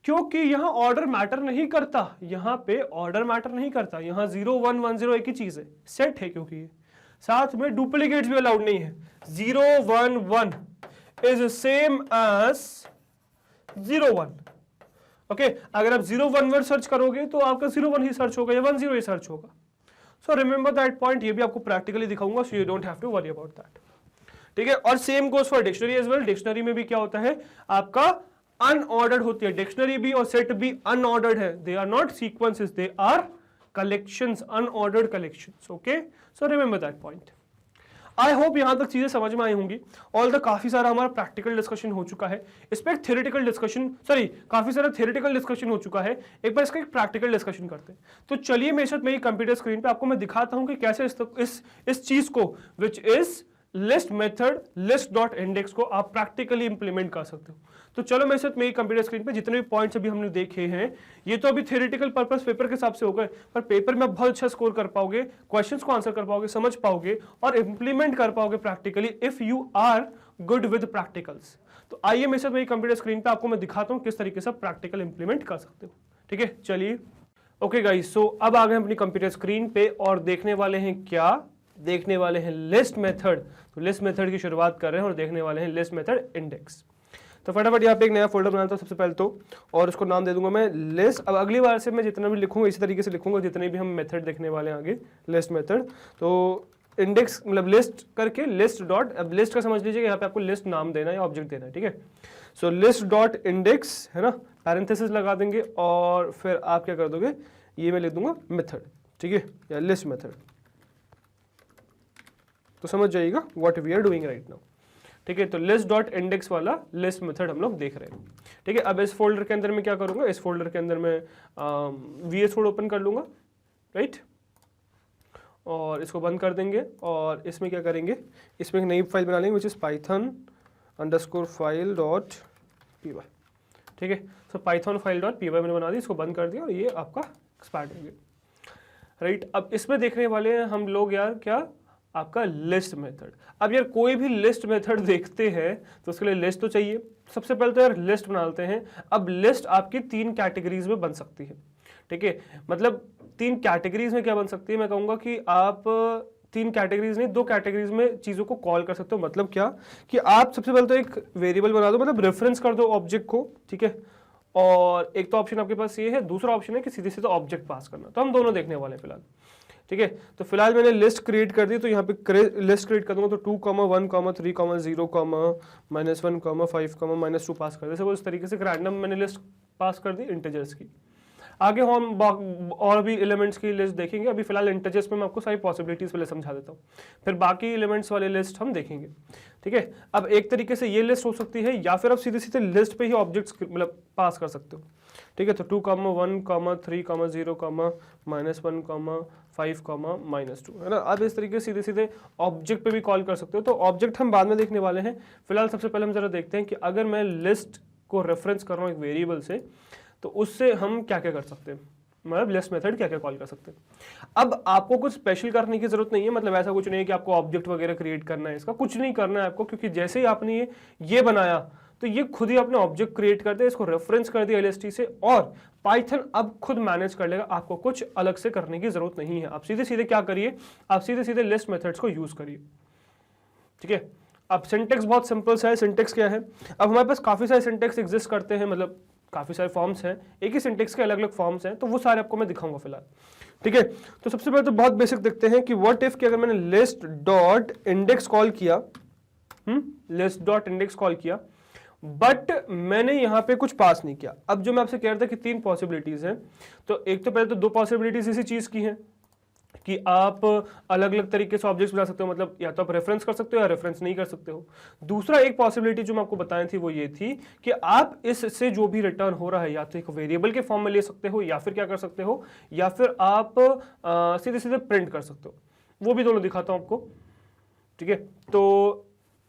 क्योंकि यहां ऑर्डर मैटर नहीं करता, यहां पे ऑर्डर मैटर नहीं करता, यहां 0 1 1 0 एक ही चीज है, सेट है, क्योंकि ये साथ में डुप्लीकेट्स भी अलाउड नहीं है। 0 1 1 इज सेम एज 0 1, ओके। अगर आप 0 1 1 सर्च करोगे तो आपका 0 1 ही सर्च होगा या 1 0 ही सर्च होगा। सो रिमेंबर दैट पॉइंट, ये भी आपको प्रैक्टिकली दिखाऊंगा, so you don't have to worry about that, ठीक है। और same goes for dictionary as well. Dictionary में भी क्या होता है, आपका अनऑर्डर्ड होती है, डिक्शनरी भी और सेट भी अनऑर्डर्ड है, they are not sequences, they are collections, unordered collections, okay. So remember that point. I hope यहां तक चीजें समझ में आई होंगी। ऑल द काफी सारा हमारा प्रैक्टिकल डिस्कशन हो चुका है, इस पर एक थ्योरेटिकल डिस्कशन, सॉरी काफी सारा थ्योरेटिकल डिस्कशन हो चुका है, एक बार इसका एक प्रैक्टिकल डिस्कशन करते हैं। तो चलिए मेरे साथ मेरी कंप्यूटर स्क्रीन पे आपको मैं दिखाता हूं कि कैसे इस चीज को, which is list method, list dot index को आप प्रैक्टिकली इंप्लीमेंट कर सकते हो। तो चलो मेरे साथ मेरी कंप्यूटर स्क्रीन पे जितने भी पॉइंट्स अभी हमने देखे हैं, ये तो अभी थ्योरेटिकल पर्पस पेपर के हिसाब से हो गए, पर पेपर में आप बहुत अच्छा स्कोर कर पाओगे, क्वेश्चंस को आंसर कर पाओगे, समझ पाओगे और इंप्लीमेंट कर पाओगे practically if you are good with practicals. तो आइए मेरे साथ मेरी कंप्यूटर स्क्रीन पे आपको मैं दिखाता हूँ किस तरीके से प्रैक्टिकल इंप्लीमेंट कर सकते हो, ठीक है। चलिए, ओके गाइस, सो अब आ गए अपनी कंप्यूटर स्क्रीन पे और देखने वाले हैं क्या, देखने वाले हैं लिस्ट मेथड। तो लिस्ट मेथड की शुरुआत कर रहे हैं और देखने वाले हैं लिस्ट मेथड इंडेक्स। तो फटाफट यहाँ पे एक नया फोल्डर बनाता हूँ सबसे पहले तो, और उसको नाम दे दूंगा मैं लिस्ट। अब अगली बार से मैं जितना भी लिखूंगा इसी तरीके से लिखूंगा, जितने भी हम मेथड देखने वाले हैं आगे, लिस्ट मेथड। तो इंडेक्स मतलब लिस्ट करके लिस्ट डॉट, अब लिस्ट का समझ लीजिए यहाँ पे आपको लिस्ट नाम देना है या ऑब्जेक्ट देना है, ठीक है। सो लिस्ट डॉट इंडेक्स है ना, पैरेंथेसिस लगा देंगे और फिर आप क्या कर दोगे, ये मैं लिख दूंगा मेथड, ठीक है, या लिस्ट मेथड। तो समझ जाइएगा what we are doing right now, ठीक है। तो लिस्ट डॉट इंडेक्स वाला लिस्ट मेथड हम लोग देख रहे हैं, ठीक है। अब इस फोल्डर के अंदर मैं क्या करूंगा, इस फोल्डर के अंदर मैं VS कोड ओपन कर लूंगा, राइट, और इसको बंद कर देंगे और इसमें क्या करेंगे, इसमें एक नई फाइल बना लेंगे विच इज python_file.py, ठीक है। सो python file.py मैंने बना दी, इसको बंद कर दिया और ये आपका एक्सपायर्ड हो गया, राइट। अब इसमें देखने वाले हैं हम लोग यार क्या, आपका लिस्ट मेथड। अब यार कोई भी लिस्ट मेथड देखते हैं तो उसके लिए लिस्ट तो चाहिए। सबसे पहले तो यार लिस्ट बनाते हैं। अब लिस्ट आपकी 3 कैटेगरीज में बन सकती है, ठीक है। मतलब 3 कैटेगरीज में क्या बन सकती है, मैं कहूँगा कि आप 3 कैटेगरीज नहीं 2 कैटेगरीज में चीज़ों को कॉल कर सकते हो। मतलब क्या कि आप सबसे पहले तो एक वेरिएबल बना दो, मतलब रेफरेंस कर दो ऑब्जेक्ट को, ठीक है। और एक तो ऑप्शन आपके पास ये है, दूसरा ऑप्शन है कि सीधे सीधे ऑब्जेक्ट पास करना। तो हम दोनों देखने वाले हैं फिलहाल। ठीक है। तो फिलहाल मैंने लिस्ट क्रिएट कर दी, तो यहाँ पे लिस्ट क्रिएट कर दूंगा, तो 2, 1, 3, 0, -1, 5, -2 पास कर दे। इस तरीके से रैंडम मैंने लिस्ट पास कर दी इंटीजर्स की। आगे हम और भी एलिमेंट्स की लिस्ट देखेंगे, अभी फिलहाल इंटीजर्स में मैं आपको सारी पॉसिबिलिटीज पहले समझा देता हूँ, फिर बाकी एलिमेंट्स वाले लिस्ट हम देखेंगे, ठीक है। अब एक तरीके से ये लिस्ट हो सकती है, या फिर आप सीधे सीधे लिस्ट पे ही ऑब्जेक्ट्स मतलब पास कर सकते हो, ठीक है। तो 2, 1, 3, 0, -1, 5, -2, है ना। अब इस तरीके से सीधे सीधे ऑब्जेक्ट पे भी कॉल कर सकते हो। तो ऑब्जेक्ट हम बाद में देखने वाले हैं, फिलहाल सबसे पहले हम जरा देखते हैं कि अगर मैं लिस्ट को रेफरेंस कर रहा हूँ एक वेरिएबल से, तो उससे हम क्या क्या कर सकते हैं, मतलब लिस्ट मेथड क्या क्या कॉल कर सकते हैं। अब आपको कुछ स्पेशल करने की जरूरत नहीं है, मतलब ऐसा कुछ नहीं है कि आपको ऑब्जेक्ट वगैरह क्रिएट करना है, इसका कुछ नहीं करना है आपको, क्योंकि जैसे ही आपने ये बनाया तो ये खुद ही अपने ऑब्जेक्ट क्रिएट कर दे, इसको रेफरेंस कर दिया एलएसटी से, और पाइथन अब खुद मैनेज कर लेगा, आपको कुछ अलग से करने की जरूरत नहीं है। आप सीधे सीधे क्या करिए, आप सीधे सीधे लिस्ट मेथड्स को यूज करिए, ठीक है। अब सिंटेक्स बहुत सिंपल सा है। सिंटेक्स क्या है, अब हमारे पास काफी सारे सिंटेक्स एग्जिस्ट करते हैं, मतलब काफी सारे फॉर्म्स हैं, एक ही सिंटेक्स के अलग अलग फॉर्म्स हैं, तो वो सारे आपको मैं दिखाऊंगा फिलहाल, ठीक है। तो सबसे पहले तो बहुत बेसिक देखते हैं कि व्हाट इफ कि अगर मैंने लिस्ट डॉट इंडेक्स कॉल किया, लिस्ट डॉट इंडेक्स कॉल किया, बट मैंने यहां पे कुछ पास नहीं किया। अब जो मैं आपसे कह रहा था कि 3 पॉसिबिलिटीज हैं, तो एक तो पहले तो 2 पॉसिबिलिटीज इसी चीज की हैं कि आप अलग अलग तरीके से ऑब्जेक्ट्स बना सकते हो, मतलब या तो आप रेफरेंस कर सकते हो या रेफरेंस नहीं कर सकते हो। दूसरा एक पॉसिबिलिटी जो मैं आपको बताई थी वो ये थी कि आप इससे जो भी रिटर्न हो रहा है या तो एक वेरिएबल के फॉर्म में ले सकते हो, या फिर क्या कर सकते हो, या फिर आप सीधे सीधे प्रिंट कर सकते हो। वो भी दोनों दिखाता हूं आपको, ठीक है। तो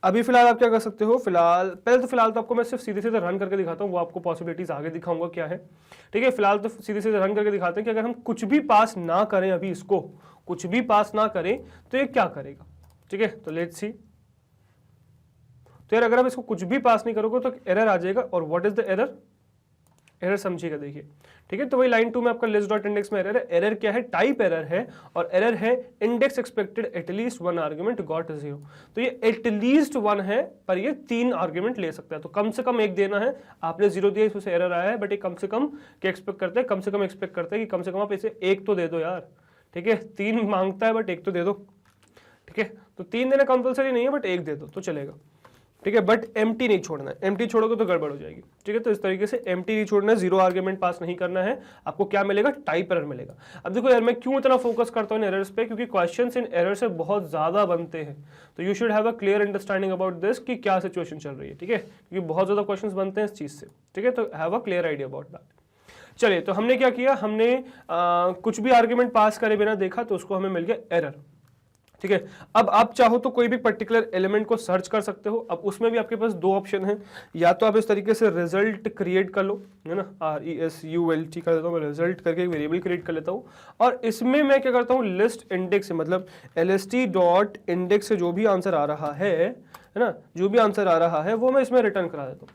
अभी फिलहाल आप क्या कर सकते हो, फिलहाल तो आपको मैं सिर्फ सीधे सीधे रन करके दिखाता हूँ, वो आपको पॉसिबिलिटीज आगे दिखाऊंगा क्या है, ठीक है। फिलहाल तो सीधे सीधे रन करके दिखाते हैं कि अगर हम कुछ भी पास ना करें, अभी इसको कुछ भी पास ना करें तो ये क्या करेगा, ठीक है। तो लेट्स सी। तो यार अगर आप इसको कुछ भी पास नहीं करोगे तो एरर आ जाएगा, और what is the error, error समझिएगा, देखिए, ठीक है। तो वही लाइन 2 में आपका लिस्ट डॉट इंडेक्स में एरर है। एरर क्या है, टाइप एरर है, और एरर है index expected at least 1 argument got 0। तो ये एटलीस्ट 1 है, पर ये 3 आर्गुमेंट ले सकता है, तो कम से कम 1 देना है। आपने 0 दिया, इसमें से एरर आया है, बट ये कम से कम क्या एक्सपेक्ट करते हैं, कम से कम एक्सपेक्ट करते हैं कि कम से कम आप इसे 1 तो दे दो यार, ठीक है। 3 मांगता है बट 1 तो दे दो, ठीक है। तो 3 देना कंपलसरी नहीं है, बट 1 दे दो तो चलेगा, ठीक है। बट एम्प्टी नहीं छोड़ना है, एम्प्टी छोड़ोगे तो गड़बड़ हो जाएगी, ठीक है। तो इस तरीके से एम्प्टी नहीं छोड़ना है, 0 आर्गुमेंट पास नहीं करना है। आपको क्या मिलेगा, टाइप एरर मिलेगा। अब देखो यार, मैं क्यों इतना फोकस करता हूं इन एरर्स पे, क्योंकि क्वेश्चंस इन एरर से बहुत ज्यादा बनते हैं, तो you should have a clear understanding about this कि क्या सिचुएशन चल रही है, ठीक है, क्योंकि बहुत ज्यादा क्वेश्चंस बनते हैं इस चीज से, ठीक है। तो have a clear idea about that. चलिए, तो हमने क्या किया, हमने कुछ भी आर्ग्यूमेंट पास करे बिना देखा, तो उसको हमें मिल गया एरर, ठीक है। अब आप चाहो तो कोई भी पर्टिकुलर एलिमेंट को सर्च कर सकते हो। अब उसमें भी आपके पास 2 ऑप्शन हैं, या तो आप इस तरीके से रिजल्ट क्रिएट कर लो, है ना, RESULT कर देता हूँ मैं, रिजल्ट करके एक वेरिएबल क्रिएट कर लेता हूँ, और इसमें मैं क्या करता हूँ, लिस्ट इंडेक्स से, मतलब LST डॉट इंडेक्स से जो भी आंसर आ रहा है ना, जो भी आंसर आ रहा है वो मैं इसमें रिटर्न करा देता हूँ,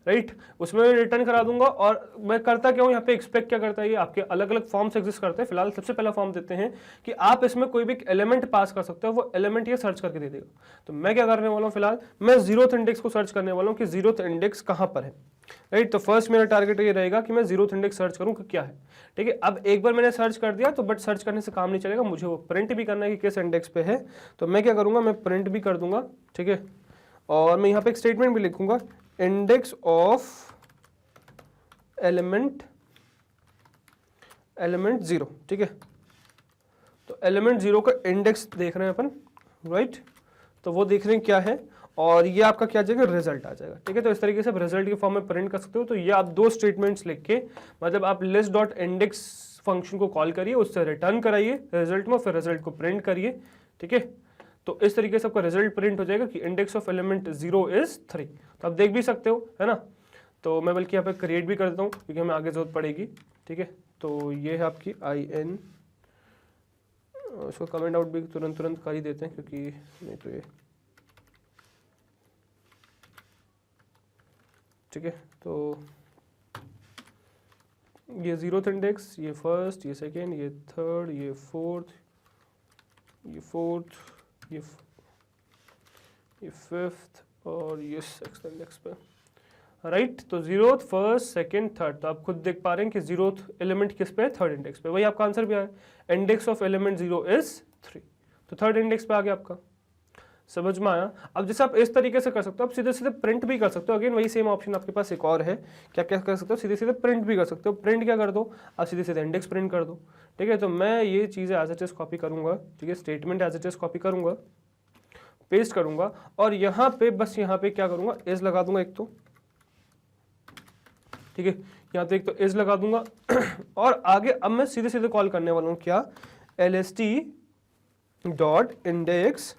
राइट। उसमें रिटर्न करा दूंगा। और मैं करता क्या हूँ, यहाँ पे एक्सपेक्ट क्या करता है, ये आपके अलग अलग फॉर्म्स एग्जिस्ट करते हैं। फिलहाल सबसे पहला फॉर्म देते हैं कि आप इसमें कोई भी एलिमेंट पास कर सकते हो, वो एलिमेंट ये सर्च करके दे देगा। तो मैं क्या करने वाला हूँ, फिलहाल मैं 0th इंडेक्स को सर्च करने वाला हूँ कि 0th इंडेक्स कहाँ पर है, राइट। तो फर्स्ट मेरा टारगेट ये रहेगा कि मैं 0th इंडेक्स सर्च करूँ कि क्या है, ठीक है। अब एक बार मैंने सर्च कर दिया, तो बट सर्च करने से काम नहीं चलेगा, मुझे वो प्रिंट भी करना है कि किस इंडेक्स पे है। तो मैं क्या करूँगा, मैं प्रिंट भी कर दूंगा, ठीक है। और मैं यहाँ पे एक स्टेटमेंट भी लिखूंगा, इंडेक्स ऑफ एलिमेंट 0, ठीक है। तो एलिमेंट 0 का इंडेक्स देख रहे हैं अपन, राइट। तो वो देख रहे हैं क्या है, और ये आपका क्या आ जाएगा, रिजल्ट आ जाएगा, ठीक है। तो इस तरीके से आप रिजल्ट के फॉर्म में प्रिंट कर सकते हो। तो ये आप 2 स्टेटमेंट्स लिख के, मतलब आप लिस्ट डॉट इंडेक्स फंक्शन को कॉल करिए, उससे रिटर्न कराइए रिजल्ट में, फिर रिजल्ट को प्रिंट करिए, ठीक है। तो इस तरीके से आपका रिजल्ट प्रिंट हो जाएगा कि इंडेक्स ऑफ एलिमेंट 0 इज 3। तो आप देख भी सकते हो, है ना। तो मैं बल्कि यहाँ पे क्रिएट भी कर देता हूँ, क्योंकि हमें आगे जरूरत पड़ेगी, ठीक है। तो ये है आपकी IN, इसको कमेंट आउट भी तुरंत कर ही देते हैं, क्योंकि नहीं तो ये, ठीक है। तो ये 0th इंडेक्स, ये फर्स्ट, ये सेकेंड, ये थर्ड, ये फोर्थ, ये फिफ्थ, और ये 6th इंडेक्स पे। राइट तो जीरोथ, फर्स्ट, सेकंड, थर्ड, तो आप खुद देख पा रहे हैं कि जीरोथ एलिमेंट किस पे है, थर्ड इंडेक्स पे। वही आपका आंसर भी आया, इंडेक्स ऑफ एलिमेंट 0 इज 3, तो थर्ड इंडेक्स पे आ गया आपका। समझ में आया? अब जैसे आप इस तरीके से कर सकते हो, आप सीधे सीधे प्रिंट भी कर सकते हो। अगेन वही सेम ऑप्शन आपके पास एक और है, क्या क्या कर सकते हो, सीधे सीधे प्रिंट भी कर सकते हो। प्रिंट क्या कर दो, आप सीधे सीधे इंडेक्स प्रिंट कर दो। ठीक है, तो मैं ये चीज़ें एज इट इज कॉपी करूंगा, ठीक है, statement as it is copy करूंगा, पेस्ट करूंगा, और यहाँ पे बस यहाँ पे क्या करूंगा, इज लगा दूंगा एक तो, ठीक है, यहाँ पे एक तो इज लगा दूंगा और आगे अब मैं सीधे सीधे कॉल करने वाला हूँ क्या, lst डॉट इंडेक्स,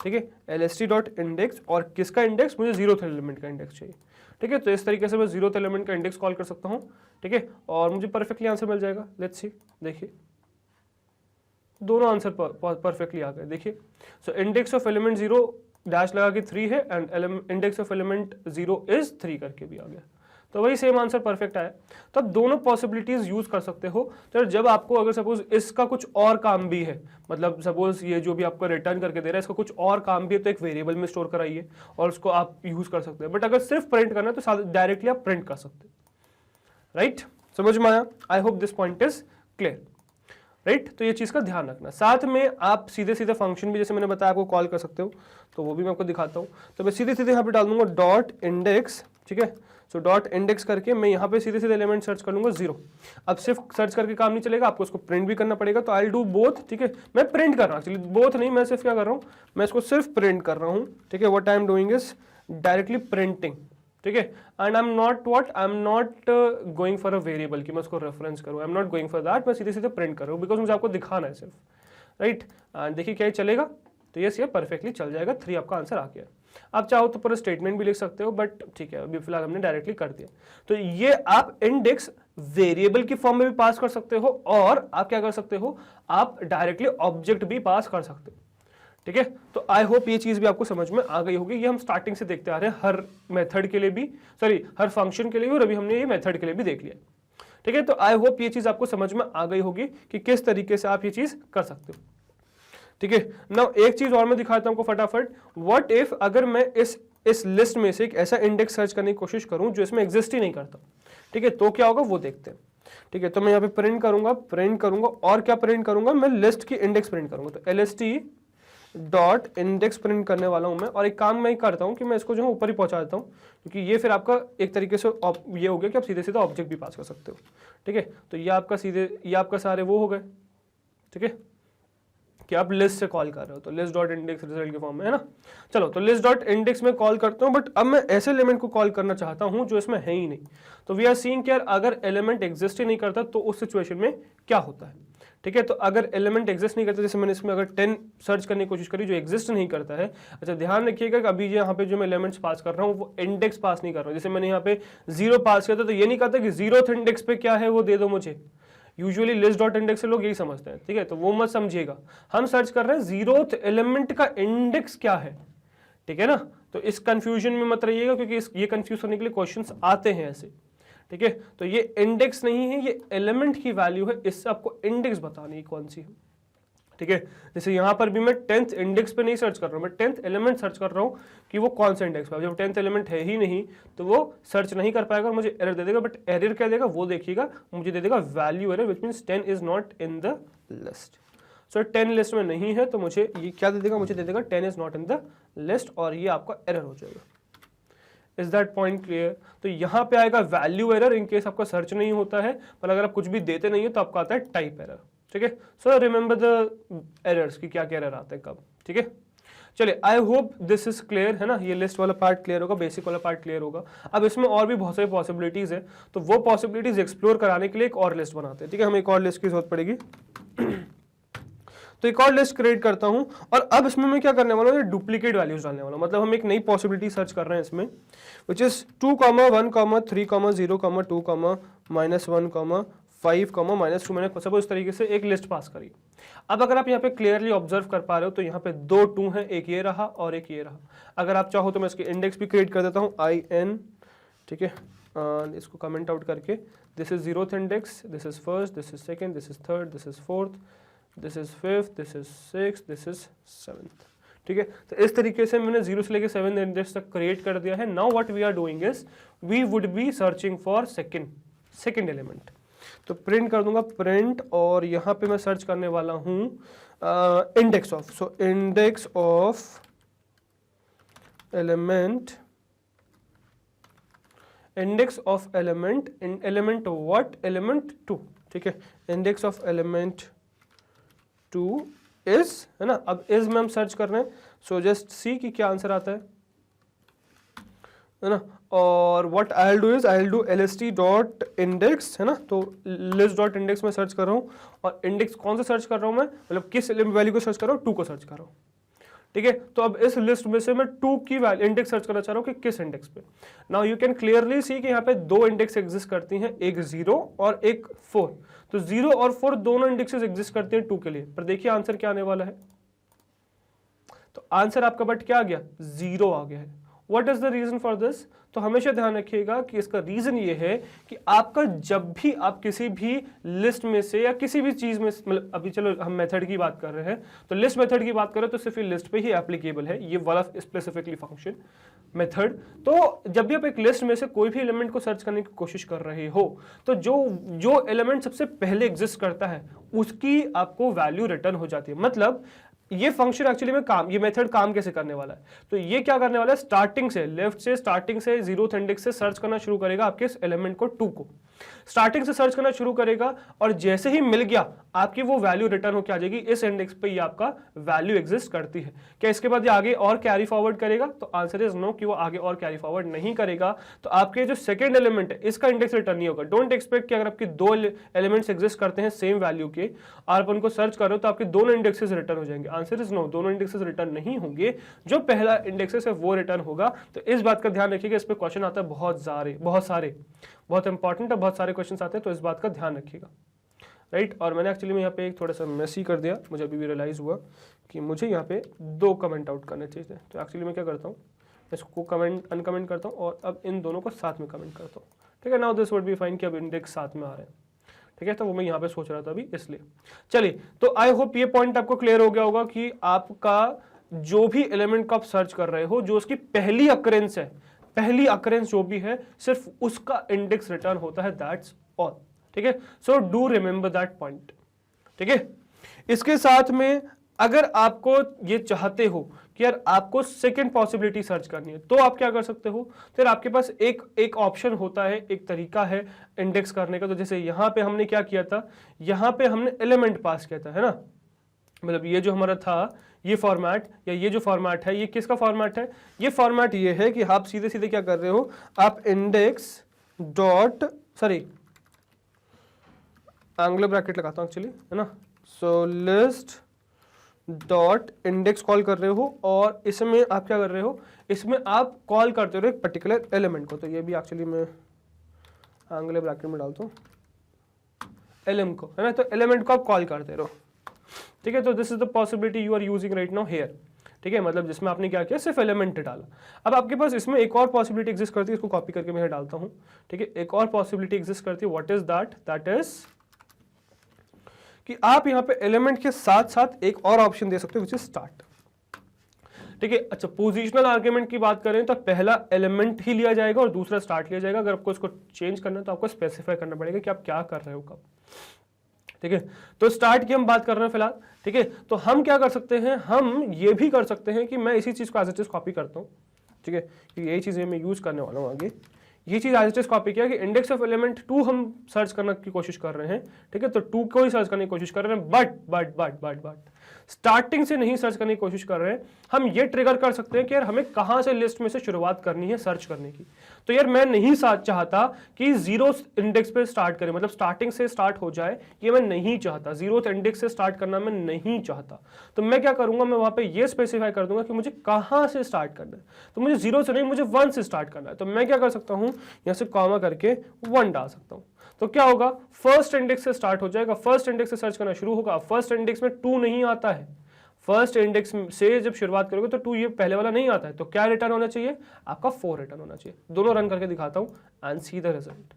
ठीक है, lst डॉट इंडेक्स, और किसका इंडेक्स, मुझे जीरोथ एलिमेंट का इंडेक्स चाहिए। ठीक है, तो इस तरीके से मैं जीरोथ एलिमेंट का इंडेक्स कॉल कर सकता हूँ। ठीक है, और मुझे परफेक्टली आंसर मिल जाएगा। लेट्स सी, देखिए दोनों आंसर परफेक्टली आ गए। देखिए, so index of element 0 dash लगा के 3 है, and index of element 0 is 3 करके भी आ गया, तो वही सेम आंसर परफेक्ट आया। तो आप दोनों पॉसिबिलिटीज यूज कर सकते हो। तो जब आपको अगर सपोज इसका कुछ और काम भी है, मतलब सपोज ये जो भी आपको रिटर्न करके दे रहा है इसका कुछ और काम भी है, तो एक वेरिएबल में स्टोर कराइए और उसको आप यूज कर सकते हैं। बट अगर सिर्फ प्रिंट करना है तो डायरेक्टली आप प्रिंट कर सकते हैं। राइट, समझ में आया? I hope this point is clear. Right, तो ये चीज का ध्यान रखना। साथ में आप सीधे सीधे फंक्शन भी, जैसे मैंने बताया, आपको कॉल कर सकते हो, तो वो भी मैं आपको दिखाता हूँ। तो मैं सीधे सीधे यहाँ पे डाल दूंगा डॉट इंडेक्स, ठीक है, सो डॉट इंडेक्स करके मैं यहाँ पे सीधे सीधे एलिमेंट सर्च कर लूंगा 0। अब सिर्फ सर्च करके काम नहीं चलेगा, आपको उसको प्रिंट भी करना पड़ेगा। तो आई डू बोथ, ठीक है, मैं प्रिंट कर रहा हूँ, एक्चुअली बोथ नहीं, मैं सिर्फ क्या कर रहा हूँ, मैं इसको सिर्फ प्रिंट कर रहा हूँ। ठीक है, what I am doing is directly printing. ठीक है, and I am not going for a variable कि मैं उसको रेफरेंस करूँ, I am not going for that, मैं सीधे सीधे प्रिंट कर रहा हूँ, बिकॉज मुझे आपको दिखाना है सिर्फ। राइट, देखिए क्या चलेगा, तो ये परफेक्टली चल जाएगा। 3 आपका आंसर आ गया। आप चाहो तो पूरा स्टेटमेंट भी लिख सकते हो, बट ठीक है, अभी फिलहाल हमने डायरेक्टली कर दिया। तो ये आप इंडेक्स वेरिएबल की फॉर्म में भी पास कर सकते हो, और आप क्या कर सकते हो, आप डायरेक्टली ऑब्जेक्ट भी पास कर सकते हो। ठीक है, तो आई होप ये चीज भी आपको समझ में आ गई होगी। ये हम स्टार्टिंग से देखते आ रहे हैं, हर मेथड के लिए भी, सॉरी हर फंक्शन के लिए भी, और अभी हमने ये मेथड के लिए भी देख लिया। ठीक है, तो आई होप ये चीज आपको समझ में आ गई होगी कि किस तरीके से आप ये चीज कर सकते हो। ठीक है, नाउ एक चीज और मैं दिखाता हूं आपको फटाफट। व्हाट इफ अगर मैं इस लिस्ट में से एक ऐसा इंडेक्स सर्च करने की कोशिश करूं जो इसमें एग्जिस्ट ही नहीं करता। ठीक है, तो क्या होगा वो देखते हैं। ठीक है, तो मैं यहाँ पे प्रिंट करूंगा और क्या प्रिंट करूंगा, मैं लिस्ट की इंडेक्स प्रिंट करूंगा। तो lst डॉट इंडेक्स प्रिंट करने वाला हूं मैं, और एक काम मैं करता हूं कि मैं इसको जो है ऊपर ही पहुंचा देता हूं, क्योंकि ये फिर आपका एक तरीके से ये हो गया कि आप सीधे सीधे ऑब्जेक्ट भी पास कर सकते हो। ठीक है, तो ये आपका सारे वो हो गए। ठीक है, कि आप लिस्ट से कॉल कर रहे हो, तो लिस्ट डॉट इंडेक्स रिजल्ट के फॉर्म में, है ना। चलो, तो लिस्ट डॉट इंडेक्स में कॉल करता हूं, बट अब मैं ऐसे एलिमेंट को कॉल करना चाहता हूं जो इसमें है ही नहीं। तो वी आर सीइंग कि अगर एलिमेंट एग्जिस्ट ही नहीं करता तो उस सिचुएशन में क्या होता है। ठीक है, तो अगर एलिमेंट एग्जिस्ट नहीं करता, जैसे मैंने इसमें अगर 10 सर्च करने की कोशिश करी जो एग्जिस्ट नहीं करता है। अच्छा, ध्यान रखिएगा कि अभी यहाँ पे जो मैं एलिमेंट्स पास कर रहा हूँ वो इंडेक्स पास नहीं कर रहा हूँ। जैसे मैंने यहाँ पे 0 पास किया था, तो ये नहीं कहता कि 0th इंडेक्स पे क्या है वो दे दो मुझे। यूजुअली लिस्ट डॉट इंडेक्स से लोग यही समझते हैं। ठीक है, तो वो मत समझिएगा, हम सर्च कर रहे हैं 0th एलिमेंट का इंडेक्स क्या है। ठीक है ना, तो इस कंफ्यूजन में मत रहिएगा, क्योंकि ये कंफ्यूज होने के लिए क्वेश्चंस आते हैं ऐसे। ठीक है, तो ये इंडेक्स नहीं है, ये एलिमेंट की वैल्यू है, इससे आपको इंडेक्स बतानी है कौन सी है। ठीक है, जैसे यहां पर भी मैं 10th इंडेक्स पे नहीं सर्च कर रहा हूं, मैं 10th एलिमेंट सर्च कर रहा हूं कि वो कौन सा इंडेक्स पे। जब 10th एलिमेंट है ही नहीं तो वो सर्च नहीं कर पाएगा और मुझे एरर दे देगा। बट एरर क्या देगा वो देखिएगा, मुझे दे देगा value error, which means 10 is not in the list. So 10 list में नहीं है, तो मुझे ये क्या दे देगा, मुझे दे देगा 10 is not in the list, और ये आपका एरर हो जाएगा। Is that point clear? तो यहाँ पे आएगा वैल्यू एरर इन केस आपका सर्च नहीं होता है, पर अगर आप कुछ भी देते नहीं है तो आपका आता है टाइप एरर। ठीक है, सो रिमेंबर द एरर्स की क्या क्या एरर आते हैं कब। ठीक है, चलिए, I hope this is clear, है ना। ये लिस्ट वाला पार्ट क्लियर होगा, बेसिक वाला पार्ट क्लियर होगा। अब इसमें और भी बहुत सारी पॉसिबिलिटीज है, तो वो पॉसिबिलिटीज एक्सप्लोर कराने के लिए एक और लिस्ट बनाते हैं। ठीक है, हमें एक और लिस्ट की जरूरत पड़ेगी। तो एक और लिस्ट क्रिएट करता हूं, और अब इसमें मैं क्या करने वाला हूं, डुप्लीकेट वैल्यूज डालने वाला हूं। मतलब हम एक नई पॉसिबिलिटी सर्च कर रहे हैं इसमें, विच इज 2, 1, 3, 0, 2, -1, 5, -2। मैंने सपोज इस तरीके से एक लिस्ट पास करी। अब अगर आप यहाँ पे क्लियरली ऑब्जर्व कर पा रहे हो तो यहाँ पे 2 2 हैं, एक ये रहा और एक ये रहा। अगर आप चाहो तो मैं इसके इंडेक्स भी क्रिएट कर देता हूँ, IN। ठीक है, इसको कमेंट आउट करके, this is 0th index, this is first, this is second, this is third, this is fourth, this is fifth, this is sixth, this is 7th। ठीक है। तो इस तरीके से मैंने 0 से लेकर 7 इंडेक्स तक क्रिएट कर दिया है। Now what we are doing is we would be searching for second element. तो प्रिंट कर दूंगा प्रिंट, और यहां पे मैं सर्च करने वाला हूं index of, so index of element, index of element, element what, element 2, ठीक है। इंडेक्स ऑफ एलिमेंट 2 इज, है ना। अब इज में हम सर्च कर रहे हैं, सो जस्ट सी कि क्या आंसर आता है ना। और what I will do is I will do lst dot index, है ना। तो लिस्ट डॉट इंडेक्स में सर्च कर रहा हूँ, और इंडेक्स कौन सा सर्च कर रहा हूँ मैं, मतलब किस वैल्यू को सर्च कर रहा हूँ, 2 को सर्च कर रहा हूँ, ठीक है। तो अब इस लिस्ट में से मैं 2 की इंडेक्स सर्च करना चाह रहा हूँ कि किस इंडेक्स पे। Now you can clearly see कि यहाँ पे 2 इंडेक्स एग्जिस्ट करती हैं, एक 0 और एक 4। तो 0 और 4 दोनों इंडेक्सेस एग्जिस्ट करते हैं 2 के लिए। पर देखिए आंसर क्या आने वाला है, तो आंसर आपका बट क्या आ गया, 0 आ गया है। What is the reason for this, तो हमेशा ध्यान रखिएगा कि इसका रीजन ये है कि आपका जब भी आप किसी भी लिस्ट में से या किसी भी चीज में, मतलब अभी चलो हम मेथड की बात कर रहे हैं, तो लिस्ट मेथड की बात करें तो सिर्फ ये लिस्ट पे ही एप्लीकेबल है ये वाला स्पेसिफिकली फंक्शन मेथड। तो जब भी आप एक लिस्ट में से कोई भी एलिमेंट को सर्च करने की कोशिश कर रहे हो, तो जो एलिमेंट सबसे पहले एग्जिस्ट करता है उसकी आपको वैल्यू रिटर्न हो जाती है। मतलब ये फंक्शन एक्चुअली में काम, ये मेथड काम कैसे करने वाला है, तो ये क्या करने वाला है, स्टार्टिंग से लेफ्ट से, स्टार्टिंग से 0th इंडेक्स से सर्च करना शुरू करेगा आपके इस एलिमेंट को 2 को, स्टार्टिंग से सर्च करना शुरू करेगा, और जैसे ही मिल गया आपकी वो वैल्यू रिटर्न होकर आ जाएगी, इस इंडेक्स पे ये आपका वैल्यू एग्जिस्ट करती है। क्या इसके बाद ये आगे और कैरी फॉरवर्ड करेगा, तो आंसर इज नो कि वो आगे और कैरी फॉरवर्ड नहीं करेगा। तो आपके जो सेकंड एलिमेंट है इसका इंडेक्स रिटर्न नहीं होगा। डोंट एक्सपेक्ट कि अगर आपके 2 एलिमेंट्स एग्जिस्ट करते हैं सेम वैल्यू के, आप उनको सर्च कर रहे हो तो आपके दोनों इंडेक्सेस रिटर्न हो जाएंगे। आंसर इज नो, दोनों इंडेक्सेस रिटर्न नहीं होंगे, जो पहला इंडेक्सेस है वो रिटर्न होगा। तो इस बात का ध्यान रखिएगा, इस पे क्वेश्चन आता है बहुत सारे बहुत इंपॉर्टेंट है, बहुत सारे क्वेश्चन आते हैं, तो इस बात का ध्यान रखिएगा, राइट। और मैंने एक्चुअली में यहाँ पे एक थोड़ा सा मेसी कर दिया, मुझे अभी भी रियलाइज हुआ कि मुझे यहाँ पे 2 कमेंट आउट करने चाहिए। तो एक्चुअली मैं क्या करता हूँ, इसको कमेंट अनकमेंट करता हूँ और अब इन दोनों को साथ में कमेंट करता हूँ, ठीक है। Now this would be fine कि अब इंडेक्स साथ में आ रहे हैं, ठीक है। तो वो मैं यहाँ पे सोच रहा था अभी, इसलिए चलिए। तो आई होप ये पॉइंट आपको क्लियर हो गया होगा कि आपका जो भी एलिमेंट को आप सर्च कर रहे हो, जो उसकी पहली अकरेंस है, पहली अकरेंस जो भी है, सिर्फ उसका इंडेक्स रिटर्न होता है, दैट्स ऑल, ठीक है। सो डू रिमेंबर दैट पॉइंट, ठीक है। इसके साथ में अगर आपको ये चाहते हो कि यार आपको सेकंड पॉसिबिलिटी सर्च करनी है, तो आप क्या कर सकते हो, फिर आपके पास एक ऑप्शन होता है, एक तरीका है इंडेक्स करने का। तो जैसे यहां पे हमने क्या किया था, यहां पे हमने एलिमेंट पास किया था, है ना। मतलब ये जो हमारा था ये फॉर्मेट, या ये जो फॉर्मेट है, ये किसका फॉर्मेट है, ये फॉर्मेट ये है कि आप सीधे सीधे क्या कर रहे हो, आप index dot, sorry angular bracket लगाता हूं एक्चुअली, है ना। सो लिस्ट डॉट इंडेक्स कॉल कर रहे हो, और इसमें आप क्या कर रहे हो, इसमें आप कॉल करते हो एक पर्टिकुलर एलिमेंट को। तो ये भी एक्चुअली मैं एंगुलर ब्रैकेट में डालता हूँ एलिम को, है ना। तो एलिमेंट को आप कॉल करते रहो, ठीक है। तो this is the possibility you are using right now here, ठीक है। मतलब जिसमें आपने क्या किया, सिर्फ एलिमेंट डाला। अब आपके पास इसमें एक और पॉसिबिलिटी एग्जिस्ट करती है, इसको कॉपी करके मैं डालता हूं, ठीक है। एक और पॉसिबिलिटी एग्जिस्ट करती है, what is that, that is कि आप यहां पे एलिमेंट के साथ साथ एक और ऑप्शन दे सकते हो, विच इज स्टार्ट, ठीक है। अच्छा, पोजिशनल आर्ग्यूमेंट की बात करें तो पहला एलिमेंट ही लिया जाएगा और दूसरा स्टार्ट लिया जाएगा। अगर आपको इसको चेंज करना है तो आपको स्पेसिफाई करना पड़ेगा कि आप क्या कर रहे हो कब, ठीक है। तो स्टार्ट की हम बात कर रहे हैं फिलहाल, ठीक है। तो हम क्या कर सकते हैं, हम ये भी कर सकते हैं कि मैं इसी चीज को एज इट इज कॉपी करता हूँ, ठीक है, क्योंकि यही चीजें मैं यूज करने वाला हूँ आगे। ये चीज एज इट इज कॉपी किया कि इंडेक्स ऑफ एलिमेंट 2 हम सर्च करने की कोशिश कर रहे हैं, ठीक है। तो 2 को ही सर्च करने की कोशिश कर रहे हैं, बट स्टार्टिंग से नहीं सर्च करने की कोशिश कर रहे हैं। हम ये ट्रिगर कर सकते हैं कि यार हमें कहां से लिस्ट में से शुरुआत करनी है सर्च करने की। तो यार मैं नहीं चाहता कि 0 इंडेक्स पे स्टार्ट करें, मतलब स्टार्टिंग से स्टार्ट हो जाए, ये मैं नहीं चाहता। 0th इंडेक्स से स्टार्ट करना मैं नहीं चाहता। तो मैं क्या करूंगा, मैं वहां पे ये स्पेसिफाई कर दूंगा कि मुझे कहां से स्टार्ट करना है। तो मुझे 0 से नहीं, मुझे 1 से स्टार्ट करना है। तो मैं क्या कर सकता हूं, यहां से कॉमा करके 1 डाल सकता हूं। तो क्या होगा, फर्स्ट इंडेक्स से स्टार्ट हो जाएगा, फर्स्ट इंडेक्स से सर्च करना शुरू होगा। फर्स्ट इंडेक्स में 2 नहीं आता है, फर्स्ट इंडेक्स से जब शुरुआत करोगे तो 2 ये पहले वाला नहीं आता है। तो क्या रिटर्न होना चाहिए, आपका 4 रिटर्न होना चाहिए। दोनों रन करके दिखाता हूं एंड सी द रिजल्ट।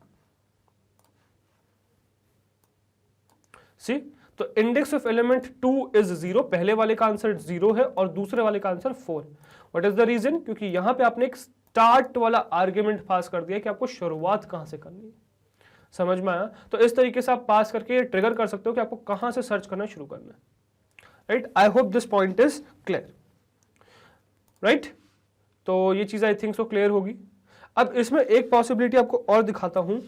सी, तो इंडेक्स ऑफ एलिमेंट 2 इज 0, पहले वाले का आंसर 0 है और दूसरे वाले का answer 4। What is the reason? क्योंकि यहां पे आपने एक स्टार्ट वाला आर्ग्यूमेंट पास कर दिया कि आपको शुरुआत कहां से करनी है। समझ में आया? तो इस तरीके से आप पास करके ट्रिगर कर सकते हो कि आपको कहां से सर्च करना शुरू करना है। Right, I hope this point is clear. Right, तो ये चीज आई थिंक सो क्लियर होगी। अब इसमें एक पॉसिबिलिटी आपको और दिखाता हूं,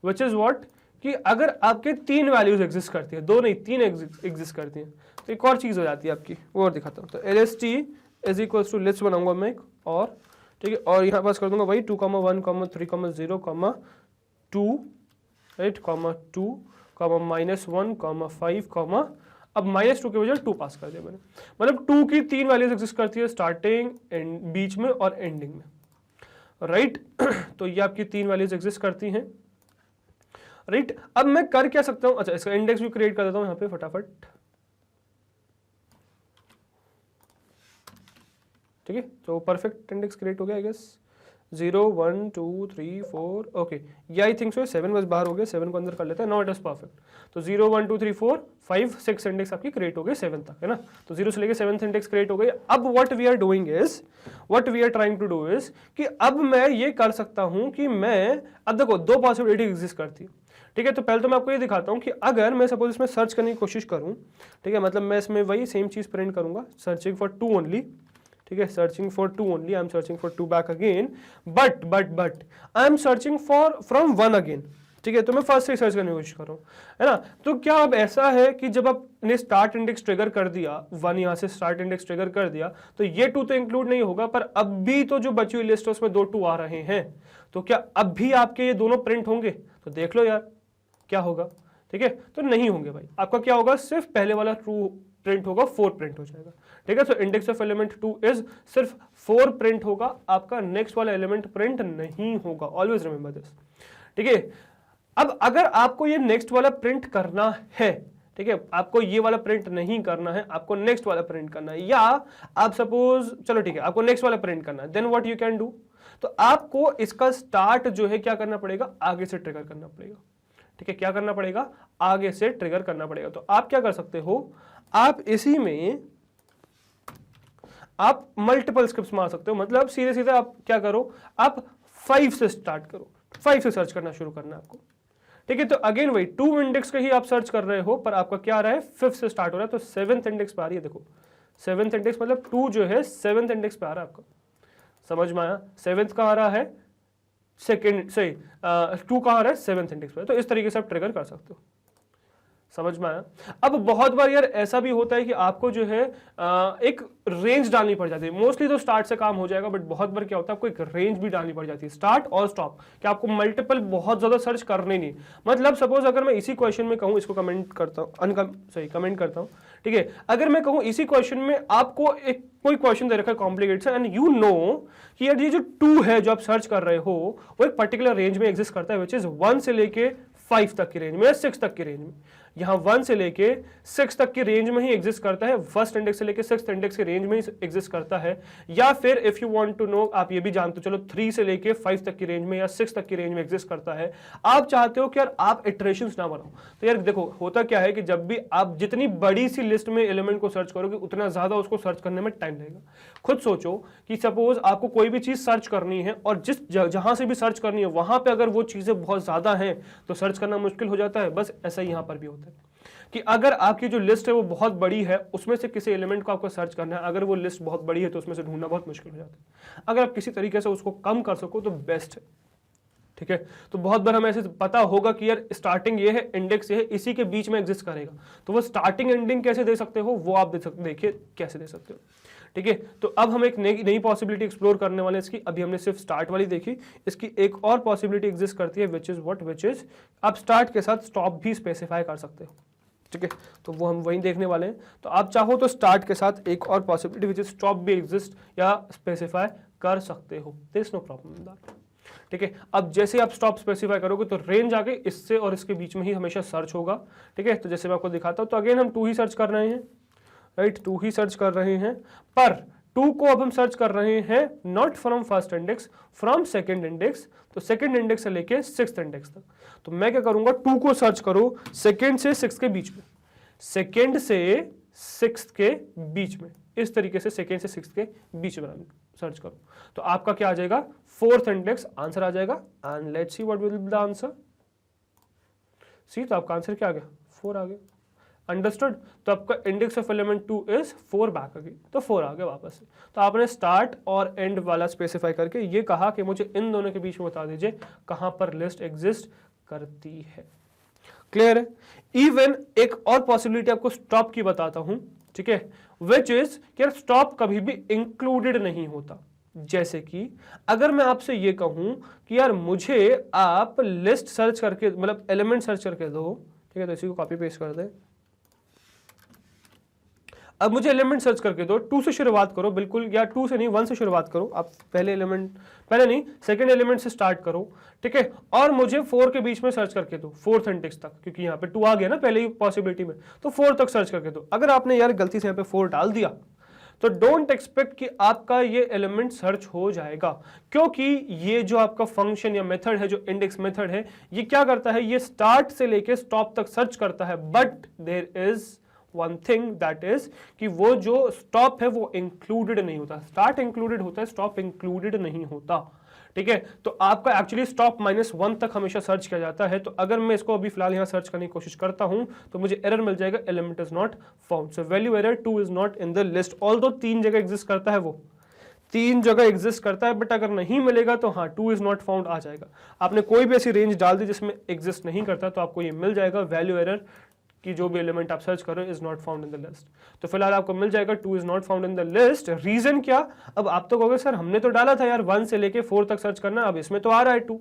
विच इज व्हाट, कि अगर आपके 3 वैल्यूज एग्जिस्ट करती है, 2 नहीं 3 एग्जिस्ट करती हैं, तो एक और चीज हो जाती है आपकी, वो और दिखाता हूं। तो LST is equal to list बनाऊंगा मैं एक और, ठीक है, और यहां पास कर दूंगा वही 2, 1, 3, 0, 2, राइट, 2, -1, 5, अब -2 के वजह 2 पास कर दिया मैंने। मतलब 2 की 3 वैल्यूज एग्जिस्ट करती है, स्टार्टिंग, बीच में और एंडिंग में। राइट, तो ये आपकी 3 वैल्यूज एग्जिस्ट करती हैं। राइट, अब मैं कर क्या सकता हूं, अच्छा इसका इंडेक्स भी क्रिएट कर देता हूं यहां पे फटाफट। ठीक है, तो परफेक्ट इंडेक्स क्रिएट हो गया आई गेस। 0, 1, 2, 3, 4, ओके, ये आई थिंक सो 7 बस बाहर हो गया, 7 को अंदर कर लेते हैं। Now it is perfect. तो 0, 1, 2, 3, 4, 5, 6 इंडेक्स आपकी क्रिएट हो गए 7 तक, है ना। तो 0 से लेके 7th इंडेक्स क्रिएट हो गई। अब what we are doing is, what we are trying to do is कि अब मैं ये कर सकता हूं कि मैं, अब देखो 2 पॉसिबिलिटी एग्जिस्ट करती है। ठीक है, तो पहले तो मैं आपको ये दिखाता हूं कि अगर मैं सपोज इसमें सर्च करने की कोशिश करूं, ठीक है, मतलब मैं इसमें वही सेम चीज प्रिंट करूंगा, सर्चिंग फॉर 2 ओनली, ठीक है, searching for 2 only, I am searching for 2 back again, but I am searching for from 1 again. ठीक है, तो मैं फर्स्ट से सर्च करने की कोशिश कर रहा हूं, है ना। तो क्या अब ऐसा है कि जब आपने स्टार्ट इंडेक्स ट्रिगर कर दिया, 1 यहां से स्टार्ट इंडेक्स ट्रिगर कर दिया, तो ये 2 तो इंक्लूड नहीं होगा, पर अब भी तो जो बची हुई लिस्ट है उसमें 2 2 आ रहे हैं, तो क्या अब भी आपके ये दोनों प्रिंट होंगे? तो देख लो यार क्या होगा। ठीक है, तो नहीं होंगे भाई, आपका क्या होगा, सिर्फ पहले वाला ट्रू प्रिंट होगा, 4 प्रिंट हो जाएगा। ठीक है, तो इंडेक्स ऑफ एलिमेंट 2 इज सिर्फ 4 प्रिंट होगा, आपका नेक्स्ट वाला एलिमेंट प्रिंट नहीं होगा। Always remember this. ठीक है, अब अगर आपको ये नेक्स्ट वाला प्रिंट करना है, ठीक है, आपको ये वाला प्रिंट नहीं करना है, आपको नेक्स्ट वाला प्रिंट करना है, या आप सपोज, चलो ठीक है, आपको नेक्स्ट वाला प्रिंट करना है, then what you can do, तो आपको इसका स्टार्ट जो है क्या करना पड़ेगा, आगे से ट्रिगर करना पड़ेगा। ठीक है, क्या करना पड़ेगा, आगे से ट्रिगर करना पड़ेगा। तो आप क्या कर सकते हो, आप इसी में आप मल्टीपल स्क्रिप्ट्स मार सकते हो, मतलब सीधे सीधे आप क्या करो, आप 5 से स्टार्ट करो, 5 से सर्च करना शुरू करना है आपको। ठीक है, तो अगेन वही 2 इंडेक्स का ही आप सर्च कर रहे हो, पर आपका क्या आ रहा है, 5 से स्टार्ट हो रहा है, तो 7th इंडेक्स पे आ रही है। देखो 7th इंडेक्स मतलब 2 जो है 7th इंडेक्स पे आ रहा है आपका। समझ में आया? 7th का आ रहा है, सेकेंड सही 2 का आ रहा है 7th इंडेक्स पे। तो इस तरीके से आप ट्रिगर कर सकते हो। समझ में आया? अब बहुत बार यार ऐसा भी होता है कि आपको जो है एक रेंज डालनी पड़ जाती है। मोस्टली तो स्टार्ट से काम हो जाएगा, बट बहुत बार क्या होता है आपको एक रेंज भी डालनी पड़ जाती है, स्टार्ट और स्टॉप, कि आपको मल्टीपल बहुत ज्यादा सर्च करने नहीं। मतलब सपोज अगर मैं इसी क्वेश्चन में कहूं, इसको कमेंट करता हूं, कमेंट करता हूं, ठीक है, अगर मैं कहूं इसी क्वेश्चन में आपको एक कोई क्वेश्चन दे रखा है कॉम्प्लिकेटेड सा, एंड यू नो कि यार ये जो 2 है जो आप सर्च कर रहे हो वो एक पर्टिकुलर रेंज में एग्जिस्ट करता है, विच इज 1 से लेके 5 तक की रेंज में, 6 तक की रेंज में। यहां 1 से लेके 6 तक की रेंज में ही एग्जिस्ट करता है, फर्स्ट इंडेक्स से लेके 6th इंडेक्स की रेंज में ही एग्जिस्ट करता है। या फिर if you want to know, आप ये भी जानते हो, चलो 3 से लेके 5 तक की रेंज में या 6 तक की रेंज में एग्जिस्ट करता है। आप चाहते हो कि यार आप इटरेशंस ना बनाओ, तो यार देखो होता क्या है कि जब भी आप जितनी बड़ी सी लिस्ट में एलिमेंट को सर्च करोगे उतना ज्यादा उसको सर्च करने में टाइम लगेगा। खुद सोचो कि सपोज आपको कोई भी चीज सर्च करनी है और जिस जहां से भी सर्च करनी है वहां पे अगर वो चीजें बहुत ज्यादा हैं तो सर्च करना मुश्किल हो जाता है। बस ऐसा ही यहां पर भी होता है कि अगर आपकी जो लिस्ट है वो बहुत बड़ी है, उसमें से किसी एलिमेंट को आपको सर्च करना है, अगर वो लिस्ट बहुत बड़ी है तो उसमें से ढूंढना बहुत मुश्किल हो जाता है। अगर आप किसी तरीके से उसको कम कर सको तो बेस्ट है। ठीक है, तो बहुत बार हमें ऐसे पता होगा कि यार स्टार्टिंग ये है, इंडेक्स ये है, इसी के बीच में एग्जिस्ट करेगा, तो वो स्टार्टिंग एंडिंग कैसे दे सकते हो वो आप देखिए कैसे दे सकते हो। ठीक है, तो अब हम एक नई पॉसिबिलिटी एक्सप्लोर करने वाले हैं इसकी। अभी हमने सिर्फ स्टार्ट वाली देखी, इसकी एक और पॉसिबिलिटी एग्जिस्ट करती है, विच इज आप स्टार्ट के साथ स्टॉप भी स्पेसिफाई कर सकते हो। ठीक है, तो वो हम वहीं देखने वाले हैं। तो आप चाहो तो स्टार्ट के साथ एक और पॉसिबिलिटी विच इज स्टॉप भी एग्जिस्ट या स्पेसिफाई कर सकते हो, there is no problem in that. ठीक है, अब जैसे आप स्टॉप स्पेसिफाई करोगे तो रेंज आके इससे और इसके बीच में ही हमेशा सर्च होगा। ठीक है, तो जैसे मैं आपको दिखाता हूं, तो अगेन हम 2 ही सर्च कर रहे हैं, राइट, 2 ही सर्च कर रहे हैं, पर 2 को अब हम सर्च कर रहे हैं not from first index, from second index, तो सेकंड इंडेक्स से लेके 6th इंडेक्स तक। तो मैं क्या करूंगा, 2 को सर्च करो सेकंड से 6 के बीच में, सेकेंड से सिक्स्थ के बीच में, इस तरीके से सेकेंड से सिक्स्थ के बीच में सर्च करो तो आपका क्या आ जाएगा, फोर्थ इंडेक्स आंसर आ जाएगा। And let's see what will be the answer. See तो आपका आंसर क्या आ गया, 4 आ गया। अंडरस्टूड। तो आपका index of element 2 is 4 back again, तो 4 आ गया वापस से। तो आपने स्टार्ट और एंड वाला स्पेसिफाई करके ये कहा कि मुझे इन दोनों के बीच में बता दीजिए कहां पर लिस्ट एग्जिस्ट करती है। क्लियर है। इवन एक और पॉसिबिलिटी आपको स्टॉप की बताता हूं, ठीक है, विच इज कि स्टॉप कभी भी इंक्लूडेड नहीं होता। जैसे कि अगर मैं आपसे ये कहूं कि यार मुझे आप लिस्ट सर्च करके, मतलब एलिमेंट सर्च करके दो, ठीक है, तो इसी को कॉपी पेस्ट कर दे। अब मुझे एलिमेंट सर्च करके दो, 2 से शुरुआत करो बिल्कुल, या 2 से नहीं 1 से शुरुआत करो। आप पहले नहीं सेकंड एलिमेंट से स्टार्ट करो, ठीक है, और मुझे 4 के बीच में सर्च करके दो, फोर्थ इंडेक्स तक, क्योंकि यहाँ पे 2 आ गया ना पहले ही पॉसिबिलिटी में, तो 4 तक सर्च करके दो। अगर आपने यार गलती से यहाँ पे 4 डाल दिया तो डोंट एक्सपेक्ट कि आपका ये एलिमेंट सर्च हो जाएगा, क्योंकि ये जो आपका फंक्शन या मेथड है, जो इंडेक्स मेथड है, ये क्या करता है, ये स्टार्ट से लेके स्टॉप तक सर्च करता है। But there is one thing that is कि वो जो स्टॉप है वो इंक्लूडेड नहीं होता। स्टार्ट इंक्लूडेड होता है, स्टॉप इंक्लूडेड नहीं होता, ठीक है। तो आपका एक्चुअली स्टॉप -1 तक हमेशा सर्च किया जाता है। तो अगर मैं इसको अभी फिलहाल यहां सर्च करने की कोशिश करता हूं तो मुझे एरर मिल जाएगा, element is not found. So value error 2 is not in the list. Although 3 जगह एग्जिस्ट करता है, वो 3 जगह एग्जिस्ट करता है, बट अगर नहीं मिलेगा तो हाँ 2 इज नॉट फाउंड आ जाएगा। आपने कोई भी ऐसी रेंज डाल दी जिसमें एग्जिस्ट नहीं करता तो आपको ये मिल जाएगा, वैल्यू एरर कि जो भी एलिमेंट आप सर्च कर रहे हो is not found in the list. तो फिलहाल आपको मिल जाएगा 2 is not found in the list. Reason क्या, अब आप तो कहोगे सर हमने तो डाला था यार 1 से लेके 4 तक सर्च करना, अब इसमें तो आ रहा है 2।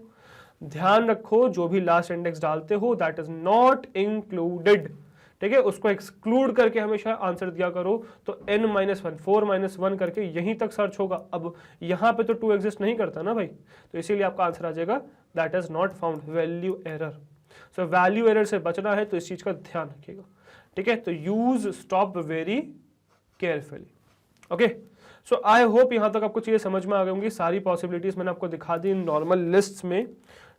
ध्यान रखो जो भी लास्ट इंडेक्स डालते हो दैट इज नॉट इंक्लूडेड, ठीक है, उसको एक्सक्लूड करके हमेशा आंसर दिया करो। तो n-1 4-1 करके यहीं तक सर्च होगा। अब यहां पे तो 2 एग्जिस्ट नहीं करता ना भाई, तो इसीलिए आपका आंसर आ जाएगा that is not found, value error. So value error से बचना है तो इस चीज का ध्यान रखिएगा, ठीक है। तो use stop very carefully, okay. सो आई होप यहां तक आपको चीजें समझ में आ गई होंगी। सारी पॉसिबिलिटीज मैंने आपको दिखा दी नॉर्मल लिस्ट्स में,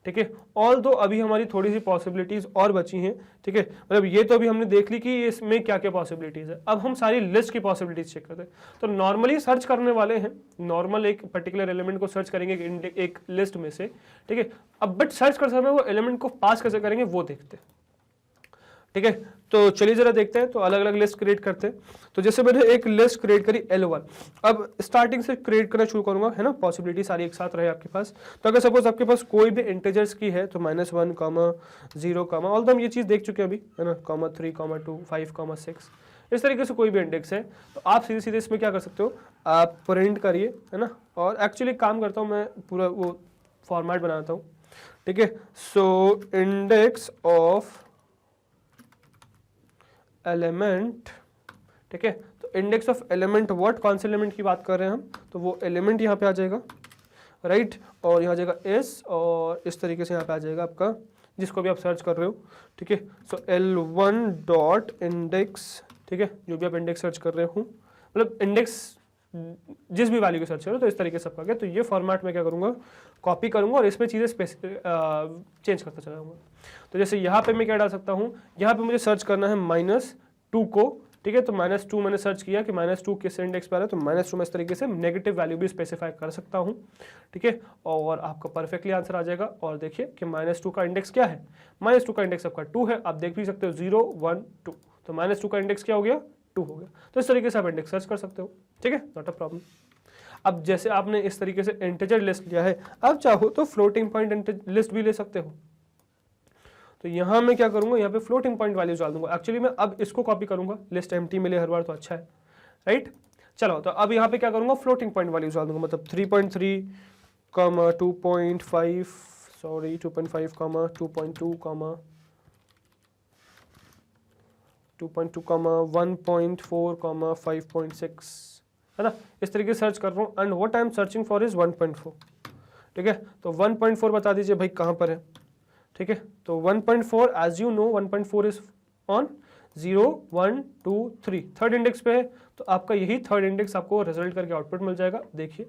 ठीक है। ऑल्दो अभी हमारी थोड़ी सी पॉसिबिलिटीज और बची हैं, ठीक है, मतलब ये तो अभी हमने देख ली कि इसमें क्या क्या पॉसिबिलिटीज है। अब हम सारी लिस्ट की पॉसिबिलिटीज चेक करते हैं। तो नॉर्मली सर्च करने वाले हैं, नॉर्मल एक पर्टिकुलर एलिमेंट को सर्च करेंगे एक लिस्ट में से, ठीक है। अब बट सर्च कर समय वो एलिमेंट को पास कैसे करेंगे वो देखते हैं, ठीक है। तो चलिए जरा देखते हैं। तो अलग अलग लिस्ट क्रिएट करते हैं। तो जैसे मैंने एक लिस्ट क्रिएट करी L1, अब स्टार्टिंग से क्रिएट करना शुरू करूंगा, है ना, पॉसिबिलिटी सारी एक साथ रहे आपके पास। तो अगर सपोज आपके पास कोई भी इंटीजर्स की है तो -1, -0, ऑल हम ये चीज देख चुके हैं अभी, है ना, -3, -2, 5, 6, इस तरीके से कोई भी इंडेक्स है तो आप सीधे सीधे इसमें क्या कर सकते हो, आप प्रिंट करिए, है ना। और एक्चुअली काम करता हूँ मैं, पूरा वो फॉर्मेट बनाता हूँ, ठीक है। सो इंडेक्स ऑफ एलिमेंट, ठीक है। तो इंडेक्स ऑफ एलिमेंट व्हाट, कौन से एलिमेंट की बात कर रहे हैं हम, तो वो एलिमेंट यहाँ पे आ जाएगा, राइट, और यहाँ आ जाएगा एस, और इस तरीके से यहाँ पे आ जाएगा आपका जिसको भी आप सर्च कर रहे हो, ठीक है। सो L1 डॉट इंडेक्स, ठीक है, जो भी आप इंडेक्स सर्च कर रहे हो, मतलब इंडेक्स जिस भी वैल्यू को सर्च करो, तो इस तरीके से आपका गया। तो ये फॉर्मेट में क्या करूँगा, कॉपी करूँगा और इसमें चीज़ें चेंज करता चला जाऊँगा। तो जैसे यहाँ पे मैं क्या डाल सकता हूँ, यहाँ पे मुझे सर्च करना है -2 को, ठीक है। तो -2 मैंने सर्च किया कि -2 किस इंडेक्स पर है, तो -2 में इस तरीके से नेगेटिव वैल्यू भी स्पेसिफाई कर सकता हूँ, ठीक है, और आपका परफेक्टली आंसर आ जाएगा। और देखिए कि -2 का इंडेक्स क्या है, -2 का इंडेक्स आपका 2 है, आप देख भी सकते हो 0, 1, 2, तो -2 का इंडेक्स क्या हो गया, 2 हो गया। तो इस तरीके से आप इंडेक्स सर्च कर सकते हो, ठीक है, नॉट अ प्रॉब्लम। अब जैसे आपने इस तरीके से इंटीजर लिस्ट लिया है, अब चाहो तो फ्लोटिंग पॉइंट लिस्ट भी ले सकते हो। तो यहाँ मैं क्या करूँगा, यहाँ पे फ्लोटिंग पॉइंट वैल्यूज डाल दूंगा। एक्चुअली मैं अब इसको कॉपी करूँगा, लिस्ट एम्प्टी मिले हर बार तो अच्छा है, राइट। चलो तो अब यहाँ पे क्या करूँगा, फ्लोटिंग पॉइंट वैल्यूज डाल दूंगा, मतलब 3.3, 2.5, सॉरी 2.5, 2.2, 1.4, 5.6, है ना, इस तरीके से सर्च कर रहा हूँ। And what I am searching for is 1.4, ठीक है। तो 1.4 बता दीजिए भाई कहाँ पर है, ठीक है। तो 1.4 as you know 1.4 is on 0, 1, 2, 3 third index पे है, तो आपका यही थर्ड इंडेक्स आपको रिजल्ट करके आउटपुट मिल जाएगा। देखिए,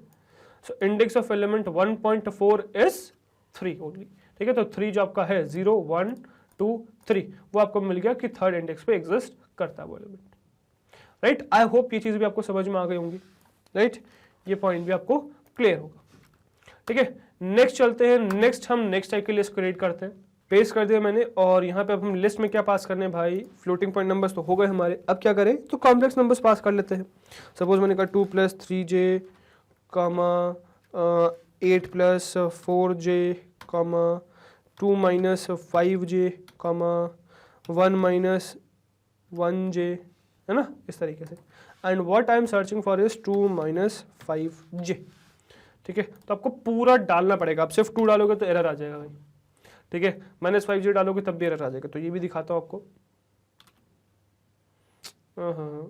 so index of element 1.4 is 3 only, ठीक है। तो 3 जो आपका है 0, 1, 2 3, वो आपको मिल गया कि थर्ड इंडेक्स पे एग्जिस्ट करता है वो एलिमेंट, राइट। आई होप ये चीज़ भी आपको समझ में आ गई होंगी, राइट, ये पॉइंट भी आपको क्लियर होगा, ठीक है। नेक्स्ट चलते हैं, नेक्स्ट हम नेक्स्ट टाइप की लिस्ट क्रिएट करते हैं। पेस्ट कर दिया मैंने, और यहाँ पे अब हम लिस्ट में क्या पास करने हैं भाई, फ्लोटिंग पॉइंट नंबर्स तो हो गए हमारे। अब क्या करें, तो कॉम्प्लेक्स नंबर्स पास कर लेते हैं। सपोज मैंने कहा 2 + 3j, 8 + 4j, 2 - 5j, 1 - 1j, है ना, इस तरीके से। And what I am searching for is 2 - 5j, ठीक है। तो आपको पूरा डालना पड़ेगा, आप सिर्फ 2 डालोगे तो एरर आ जाएगा भाई, ठीक है। -5j डालोगे तब भी एरर आ जाएगा। तो ये भी दिखाता हूँ आपको। हाँ,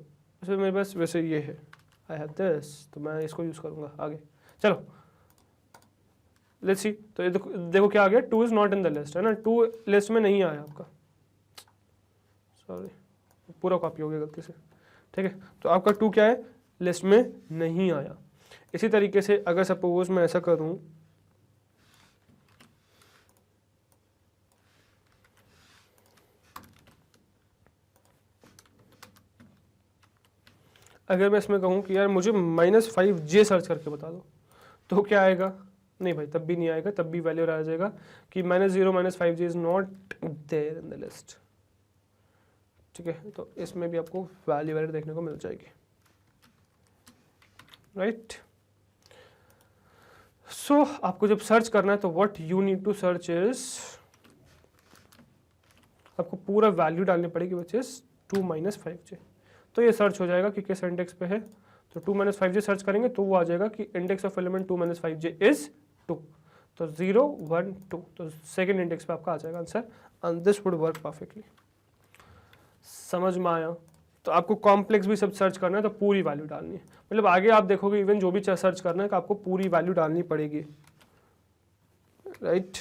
वैसे मेरे पास वैसे ये है, आई हैव दिस, तो मैं इसको यूज़ करूँगा आगे। चलो लेट्स सी। तो ये देखो क्या आ गया, 2 is not in the list, है ना, 2 लिस्ट में नहीं आया आपका, सॉरी पूरा कॉपी हो गया गलती से, ठीक है। तो आपका 2 क्या है, लिस्ट में नहीं आया। इसी तरीके से अगर सपोज मैं ऐसा करूँ, अगर मैं इसमें कहूँ कि यार मुझे -5j सर्च करके बता दो, तो क्या आएगा, नहीं भाई तब भी नहीं आएगा, तब भी वैल्यू आ जाएगा कि -0 - 5j is not there in the list, ठीक है। तो इसमें भी आपको वैल्यू एरर देखने को मिल जाएगी, राइट। सो आपको जब सर्च करना है तो what you need to search is, आपको पूरा वैल्यू डालनी पड़ेगी विच इज 2 - 5j। तो ये सर्च हो जाएगा कि किस इंडेक्स पे है। तो 2 - 5j सर्च करेंगे तो वो आ जाएगा कि index of element 2 - 5j is 2। तो 0 1 2, तो सेकेंड इंडेक्स पे आपका आ जाएगा answer, and this would work perfectly. समझ में आया। तो आपको कॉम्प्लेक्स भी सब सर्च करना है तो पूरी वैल्यू डालनी है, मतलब आगे आप देखोगे इवन जो भी सर्च करना है तो आपको पूरी वैल्यू डालनी पड़ेगी, राइट।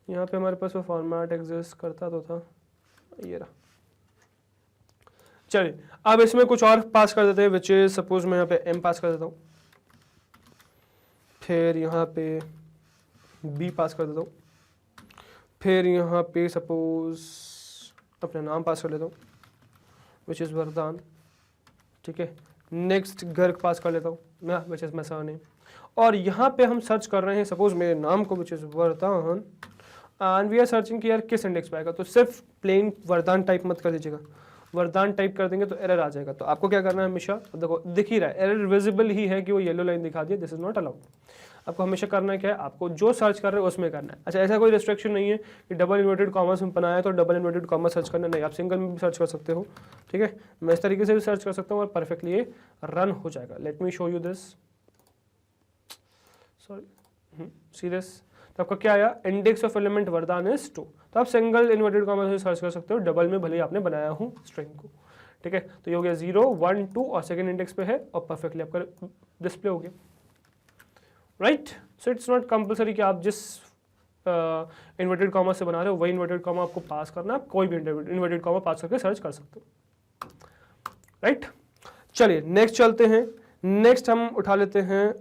यहाँ पे हमारे पास वो फॉर्मेट एग्जिस्ट करता तो था, ये रहा। चलिए अब इसमें कुछ और पास कर देते हैं, विच इज सपोज मैं यहाँ पे m पास कर देता हूँ, फिर यहाँ पे b पास कर देता हूँ, फिर यहाँ पे सपोज अपना नाम पास कर लेता हूँ विच इज़ वरदान, ठीक है। नेक्स्ट गर्ग पास कर लेता हूँ मैं, विच इज़ माय नेम। और यहाँ पे हम सर्च कर रहे हैं सपोज मेरे नाम को, विच इज़ वरदान, एंड वी आर सर्चिंग कि यार किस इंडेक्स पे आएगा। तो सिर्फ प्लेन वरदान टाइप मत कर दीजिएगा, वरदान टाइप कर देंगे तो एरर आ जाएगा। तो आपको क्या करना है, हमेशा देखो दिख ही रहा है, एरर विजिबल ही है कि वो येलो लाइन दिखा दिया, दिस इज नॉट अलाउड। आपको हमेशा करना क्या है, आपको जो सर्च कर रहे हो उसमें करना है। अच्छा, ऐसा कोई रिस्ट्रिक्शन नहीं है कि डबल इन्वर्टेड कॉमा में बनाया तो डबल इन्वर्टेड कॉमा सर्च करना, नहीं, आप सिंगल में भी सर्च कर सकते हो, ठीक है। मैं इस तरीके से भी सर्च कर सकता हूँ और परफेक्टली ये रन हो जाएगा। Let me show you this, sorry, see this. तो आपका क्या आया, इंडेक्स ऑफ एलिमेंट वरदान इज 2। तो आप सिंगल इन्वर्टेड कॉमा से सर्च कर सकते हो, डबल में भले ही आपने बनाया हो स्ट्रिंग को, ठीक है। तो ये हो गया 0 1 2 और सेकंड इंडेक्स पे है और परफेक्टली आपका डिस्प्ले हो गया, right. So it's not compulsory कि आप जिस इन्वर्टेड कॉमा से बना रहे हो वही इन्वर्टेड कॉमा आपको पास करना, आप कोई भी इन्वर्टेड कॉमा पास करके सर्च कर सकते हो, राइट। चलिए नेक्स्ट चलते हैं। नेक्स्ट हम उठा लेते हैं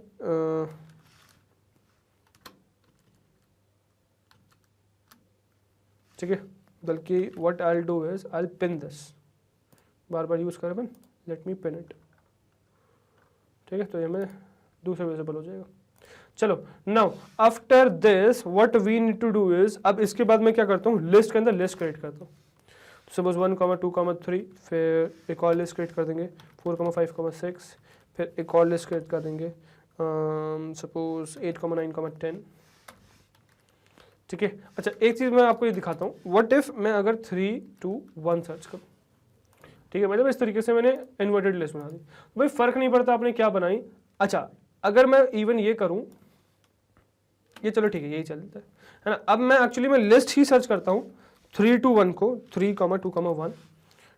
ठीक है, बल्कि what I will do is I will pin this, bar bar use करें, लेट मी पिन इट, ठीक है। तो ये मैं दूसरे विजिबल हो जाएगा। चलो now after this what we need to do is, अब इसके बाद मैं क्या करता हूँ, लिस्ट के अंदर लिस्ट क्रिएट करता हूँ। सपोज 1 2 3, फिर एक और लिस्ट क्रिएट कर देंगे 4 5 6, फिर एक और लिस्ट क्रिएट कर देंगे सपोज 8 9 10, ठीक है। अच्छा एक चीज़ मैं आपको ये दिखाता हूँ, व्हाट इफ मैं अगर 3 2 1 सर्च करूँ, ठीक है, मतलब इस तरीके से मैंने इन्वर्टेड लिस्ट बना दी। भाई फर्क नहीं पड़ता आपने क्या बनाई। अच्छा अगर मैं इवन ये करूं, ये चलो ठीक है यही चलता है ना। अब मैं एक्चुअली मैं लिस्ट ही सर्च करता हूं 3 2 1 को, 3 2 1,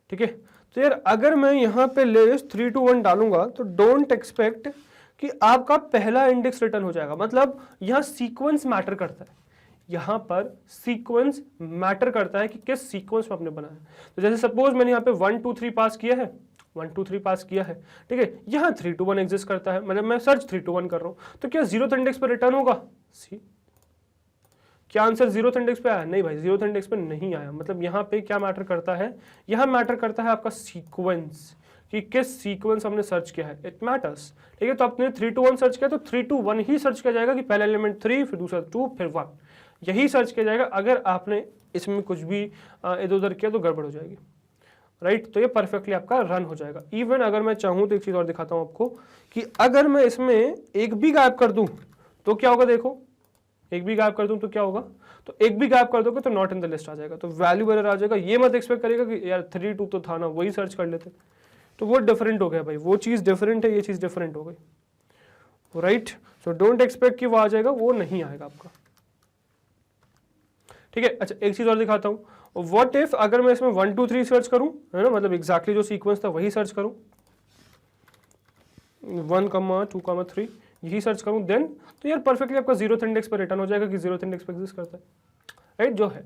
ठीक है। तो यार अगर मैं यहाँ पे लिस्ट 3 2 1 डालूंगा तो डोंट एक्सपेक्ट कि आपका पहला इंडेक्स रिटर्न हो जाएगा। मतलब यहाँ सीक्वेंस मैटर करता है, यहाँ पर सीक्वेंस मैटर करता है कि किस सीक्वेंस में आपने बनाया। तो जैसे सपोज मैंने यहाँ पे 1 2 3 पास किया है, 1 2 3 पास किया है, ठीक है। यहाँ 3 2 1 एग्जिस्ट करता है, मतलब मैं सर्च 3 2 1 कर रहा हूँ, तो क्या 0th इंडेक्स पर रिटर्न होगा? सी क्या आंसर 0th इंडेक्स पे आया? नहीं भाई, 0th इंडेक्स पे नहीं आया। मतलब यहाँ पे क्या मैटर करता है, यहाँ मैटर करता है आपका सीक्वेंस, कि किस सीक्वेंस हमने सर्च किया है, इट मैटर्स। ठीक है, तो आपने 3 to 1 सर्च किया तो 3 to 1 ही सर्च किया जाएगा, कि पहला एलिमेंट 3, फिर दूसरा 2, फिर 1, यही सर्च किया जाएगा। अगर आपने इसमें कुछ भी इधर उधर किया तो गड़बड़ हो जाएगी, राइट। तो ये परफेक्टली आपका रन हो जाएगा। इवन अगर मैं चाहूँ तो एक चीज़ और दिखाता हूँ आपको, कि अगर मैं इसमें एक भी गायब कर दूँ तो क्या होगा, देखो एक भी गायब कर दूं तो क्या होगा, तो एक भी गायब कर दोगे तो नॉट इन द लिस्ट आ जाएगा, तो वैल्यू एरर आ जाएगा। ये मत एक्सपेक्ट करेगा कि यार 3 2 तो था ना, वही सर्च कर लेते, तो वो डिफरेंट हो गया भाई, वो चीज़ डिफरेंट है, ये चीज़ डिफरेंट हो गई, राइट। सो डोंट एक्सपेक्ट कि वो आ जाएगा, वो नहीं आएगा आपका, ठीक है। अच्छा, एक चीज़ और दिखाता हूँ, व्हाट इफ अगर मैं इसमें 1 2 3 सर्च करूँ, है ना, मतलब एग्जैक्टली जो सीक्वेंस था वही सर्च करूँ, 1, 2, 3 यही सर्च करूं, देन तो यार परफेक्टली आपका 0th इंडेक्स पर रिटर्न हो जाएगा कि 0th इंडेक्स पर एग्जिस्ट करता है, राइट, जो है।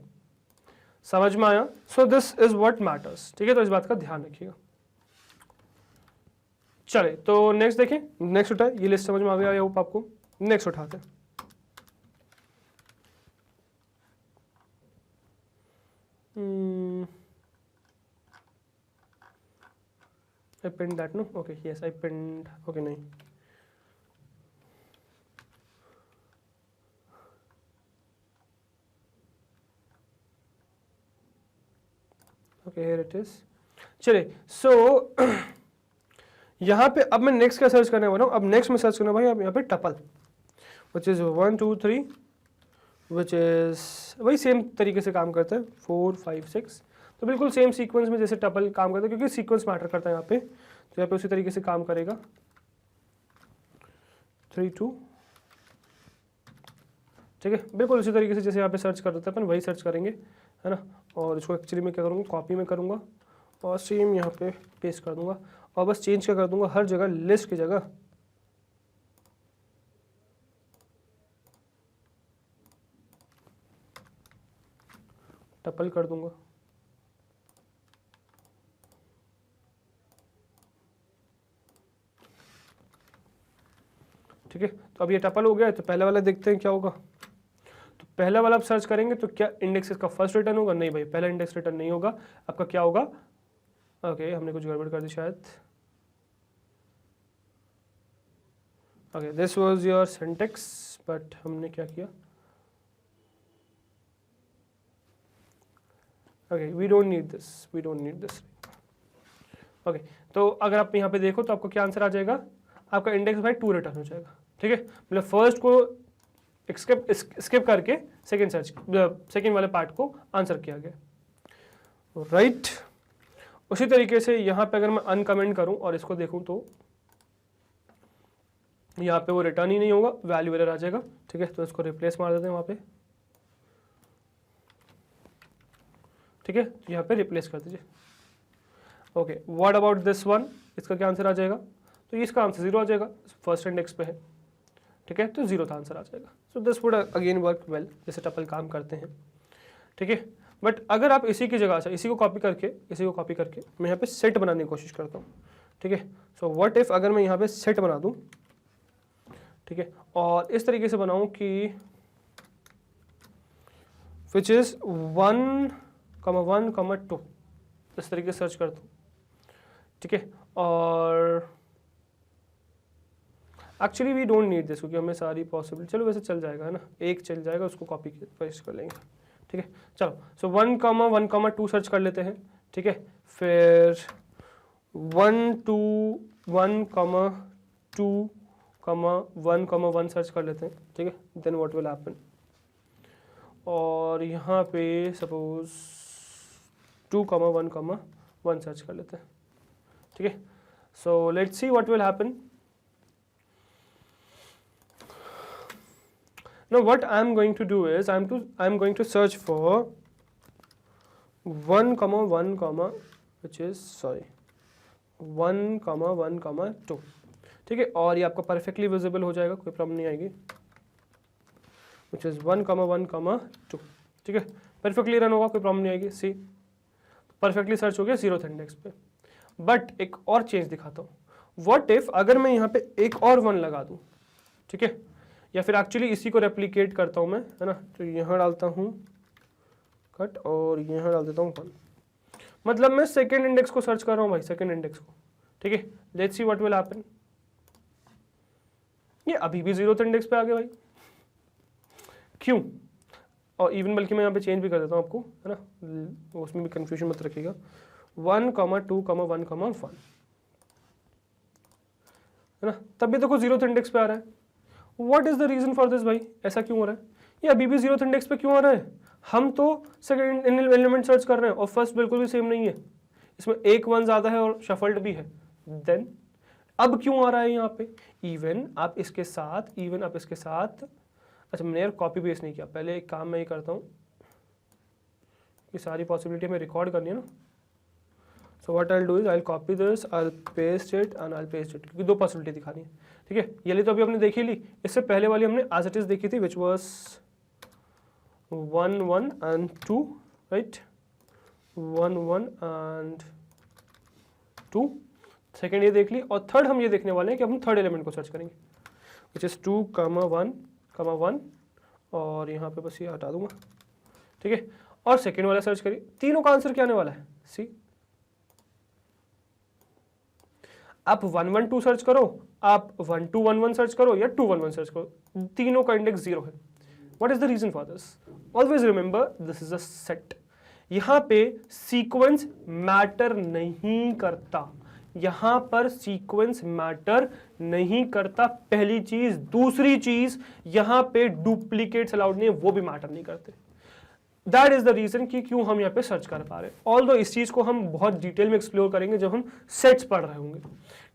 समझ में आया? So this is what matters, ठीक है, तो इस बात का ध्यान रखिएगा। चले तो नेक्स्ट देखें, नेक्स्ट उठाए, ये लिस्ट समझ में आ गया, आई होप आपको। नेक्स्ट उठाते हैं, I pinned that, no? Okay, yes, I pinned, okay, नहीं, okay, here it is। चलिए, so यहाँ पे अब मैं नेक्स्ट क्या सर्च करने वाला हूँ, अब नेक्स्ट में सर्च करना भाई अब यहाँ पे tuple, which is 1 2 3, which is वही सेम तरीके से काम करता है, 4 5 6, तो बिल्कुल सेम सीक्वेंस में जैसे टपल काम करता है, क्योंकि सीक्वेंस मैटर करता है यहाँ पे, तो यहाँ पे उसी तरीके से काम करेगा। 3 2, ठीक है, बिल्कुल उसी तरीके से जैसे यहाँ पे सर्च कर देते हैं अपन, वही सर्च करेंगे, है ना। और इसको एक्चुअली मैं क्या करूँगा, कॉपी में करूँगा और सेम यहाँ पे पेस्ट कर दूंगा, और बस चेंज क्या कर दूंगा, हर जगह लिस्ट की जगह टपल कर दूंगा, ठीक है। तो अब ये टपल हो गया है, तो पहला वाला देखते हैं क्या होगा। तो पहला वाला आप सर्च करेंगे तो क्या इंडेक्स इसका फर्स्ट रिटर्न होगा, नहीं भाई, पहला इंडेक्स रिटर्न नहीं होगा, आपका क्या होगा, ओके हमने कुछ गड़बड़ कर दी शायद, okay this was your syntax, but हमने क्या किया, okay we don't need this, okay. तो अगर आप यहाँ पे देखो तो आपको क्या आंसर आ जाएगा, आपका इंडेक्स भाई 2 रिटर्न हो जाएगा, ठीक है। मतलब फर्स्ट को स्किप करके सेकेंड वाले पार्ट को आंसर किया गया, राइट। उसी तरीके से यहाँ पे अगर मैं अनकमेंट करूँ और इसको देखूँ तो यहाँ पे वो रिटर्न ही नहीं होगा, वैल्यू एरर आ जाएगा, ठीक है। तो इसको रिप्लेस मार देते हैं वहाँ पे, ठीक है, यहाँ पे रिप्लेस कर दीजिए। Okay, what about this one, इसका क्या आंसर आ जाएगा, तो इसका आंसर 0 आ जाएगा, फर्स्ट इंडेक्स पे है, ठीक है, तो 0th आंसर आ जाएगा। So this would again work well, जैसे टपल काम करते हैं, ठीक है। बट अगर आप इसी की जगह से इसी को कॉपी करके मैं यहाँ पे सेट बनाने की कोशिश करता हूँ, ठीक है। सो व्हाट इफ अगर मैं यहाँ पे सेट बना दूँ, ठीक है, और इस तरीके से बनाऊँ कि विच इज 1, 1, 2, इस तरीके से सर्च करता हूँ, ठीक है। और actually we don't need this, क्योंकि हमें सारी पॉसिबल, चलो वैसे चल जाएगा, है ना, एक चल जाएगा, उसको कॉपी पेस्ट कर लेंगे, ठीक है। चलो सो 1, 1, 2 सर्च कर लेते हैं, ठीक है। फिर 1 2 1, 2, 1, 1 सर्च कर लेते हैं, ठीक है। देन व्हाट विल हैपन, और यहाँ पे सपोज 2, 1, 1 सर्च कर लेते हैं, ठीक है। So let's see what will happen. Now what I'm going to do is I'm going to search for 1, 1, which is 1, 1, 2, ठीक है। और ये आपका परफेक्टली विजिबल हो जाएगा, कोई प्रॉब्लम नहीं आएगी, which is 1, 1, 2, ठीक है, परफेक्टली रन होगा, कोई प्रॉब्लम नहीं आएगी। सी परफेक्टली सर्च हो गया 0th इंडेक्स पे। बट एक और चेंज दिखाता हूँ, व्हाट इफ अगर मैं यहाँ पे एक और 1 लगा दूँ, ठीक है, या फिर एक्चुअली इसी को रेप्लिकेट करता हूँ मैं, है ना, तो यहाँ डालता हूँ कट और यहाँ डाल देता हूँ 1। मतलब मैं सेकेंड इंडेक्स को सर्च कर रहा हूँ भाई, सेकेंड इंडेक्स को, ठीक है। Let's see what will happen. ये अभी भी 0th इंडेक्स पे आ गया भाई, क्यों? और इवन बल्कि मैं यहाँ पे चेंज भी कर देता हूँ आपको, है ना, उसमें भी कंफ्यूजन मत रखिएगा। 1, 2, 1, 1, है ना, तब भी देखो 0th इंडेक्स पे आ रहा है। What is the reason for this भाई, ऐसा क्यों हो रहा है? ये अभी भी 0th इंडेक्स पे क्यों आ रहा है? हम तो सेकंड एलिमेंट सर्च कर रहे हैं और फर्स्ट बिल्कुल भी सेम नहीं है, इसमें एक 1 ज्यादा है और शफल्ड भी है। देन अब क्यों आ रहा है यहाँ पे? इवन आप इसके साथ, अच्छा मैंने यार कॉपी पेस्ट नहीं किया, पहले एक काम मैं ये करता हूँ, ये सारी पॉसिबिलिटी हमें रिकॉर्ड करनी है ना। सो what I will do is I will copy this, I will paste it and I will paste it, क्योंकि 2 पॉसिबिलिटी दिखानी है, ठीक है। ये वाली तो अभी हमने देखी ली, इससे पहले वाली हमने एज इट इज देखी थी, which was 1, 1 and 2, right, 1, 1 and 2। Second ये देख ली, और थर्ड हम ये देखने वाले हैं कि हम थर्ड एलिमेंट को सर्च करेंगे, विच इज 2, 1, और यहाँ पे बस ये हटा दूंगा, ठीक है। और सेकेंड वाला सर्च करिए, तीनों का आंसर क्या आने वाला है? सी। आप 1, 1, 2 सर्च करो, आप 1, 2, 1, 1 सर्च करो, या 2, 1, 1 सर्च करो, तीनों का इंडेक्स 0 है। What is the reason for this? Always remember this is a set. यहाँ पे सीक्वेंस मैटर नहीं करता, यहाँ पर सीक्वेंस मैटर नहीं करता, पहली चीज। दूसरी चीज, यहाँ पे डुप्लीकेट्स अलाउड नहीं है, वो भी मैटर नहीं करते। दैट इज द रीजन कि क्यों हम यहाँ पे सर्च कर पा रहे हैं। ऑल्दो इस चीज को हम बहुत डिटेल में एक्सप्लोर करेंगे जब हम सेट्स पढ़ रहे होंगे,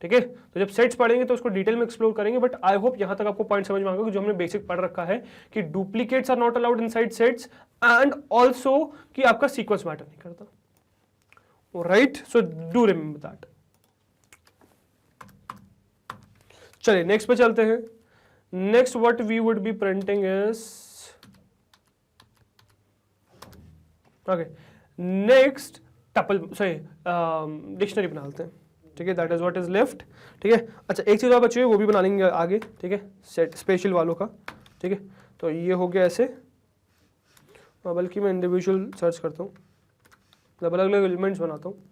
ठीक है। तो जब सेट्स पढ़ेंगे तो उसको डिटेल में एक्सप्लोर करेंगे, बट आई होप यहाँ तक आपको पॉइंट समझ में आएगा कि जो हमने बेसिक पढ़ रखा है कि duplicates are not allowed inside sets, and also कि आपका सीक्वेंस मैटर नहीं करता, right. So do remember that. चलिए नेक्स्ट पे चलते हैं। Next what we would be printing is, okay, next tuple, sorry dictionary बना लेते हैं, ठीक है। That is what is left, ठीक है। अच्छा एक चीज और बची है, वो भी बना लेंगे आगे, ठीक है, सेट स्पेशल वालों का, ठीक है। तो ये हो गया ऐसे, बल्कि मैं इंडिविजुअल सर्च करता हूँ, अलग अलग एलिमेंट्स बनाता हूँ,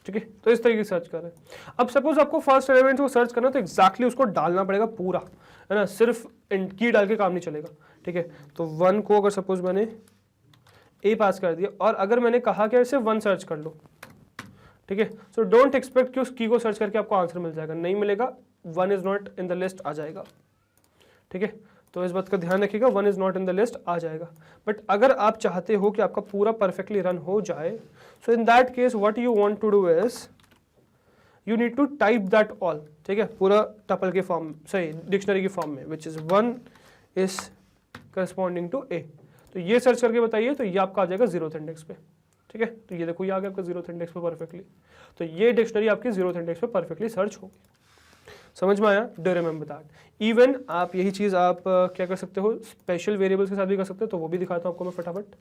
ठीक है। तो इस तरीके से सर्च कर रहे हैं। अब सपोज आपको फर्स्ट एलिमेंट को सर्च करना, तो एग्जैक्टली उसको डालना पड़ेगा पूरा, है ना, सिर्फ की डाल के काम नहीं चलेगा, ठीक है। तो 1 को अगर सपोज मैंने ए पास कर दिया, और अगर मैंने कहा कि सिर्फ 1 सर्च कर लो, ठीक है। सो डोंट एक्सपेक्ट कि उस की को सर्च करके आपको आंसर मिल जाएगा, नहीं मिलेगा। 1 is not in the list आ जाएगा, ठीक है। तो इस बात का ध्यान रखिएगा, 1 is not in the list आ जाएगा। बट अगर आप चाहते हो कि आपका पूरा परफेक्टली रन हो जाए, so in that case what you want to do is you need to type that all, ठीक है, पूरा टपल के फॉर्म, सही डिक्शनरी के फॉर्म में, which is 1 is corresponding to a. तो ये सर्च करके बताइए, तो ये आपका आ जाएगा 0th इंडेक्स पे, ठीक है। तो ये देखो ये आ गया आपका 0th इंडेक्स पे परफेक्टली। तो ये डिक्शनरी आपकी 0th इंडेक्स पे परफेक्टली सर्च होगी। समझ में आया? Do remember that. इवन आप यही चीज आप क्या कर सकते हो, स्पेशल वेरिएबल्स के साथ भी कर सकते हो, तो वो भी दिखाता हूं आपको मैं फटाफट।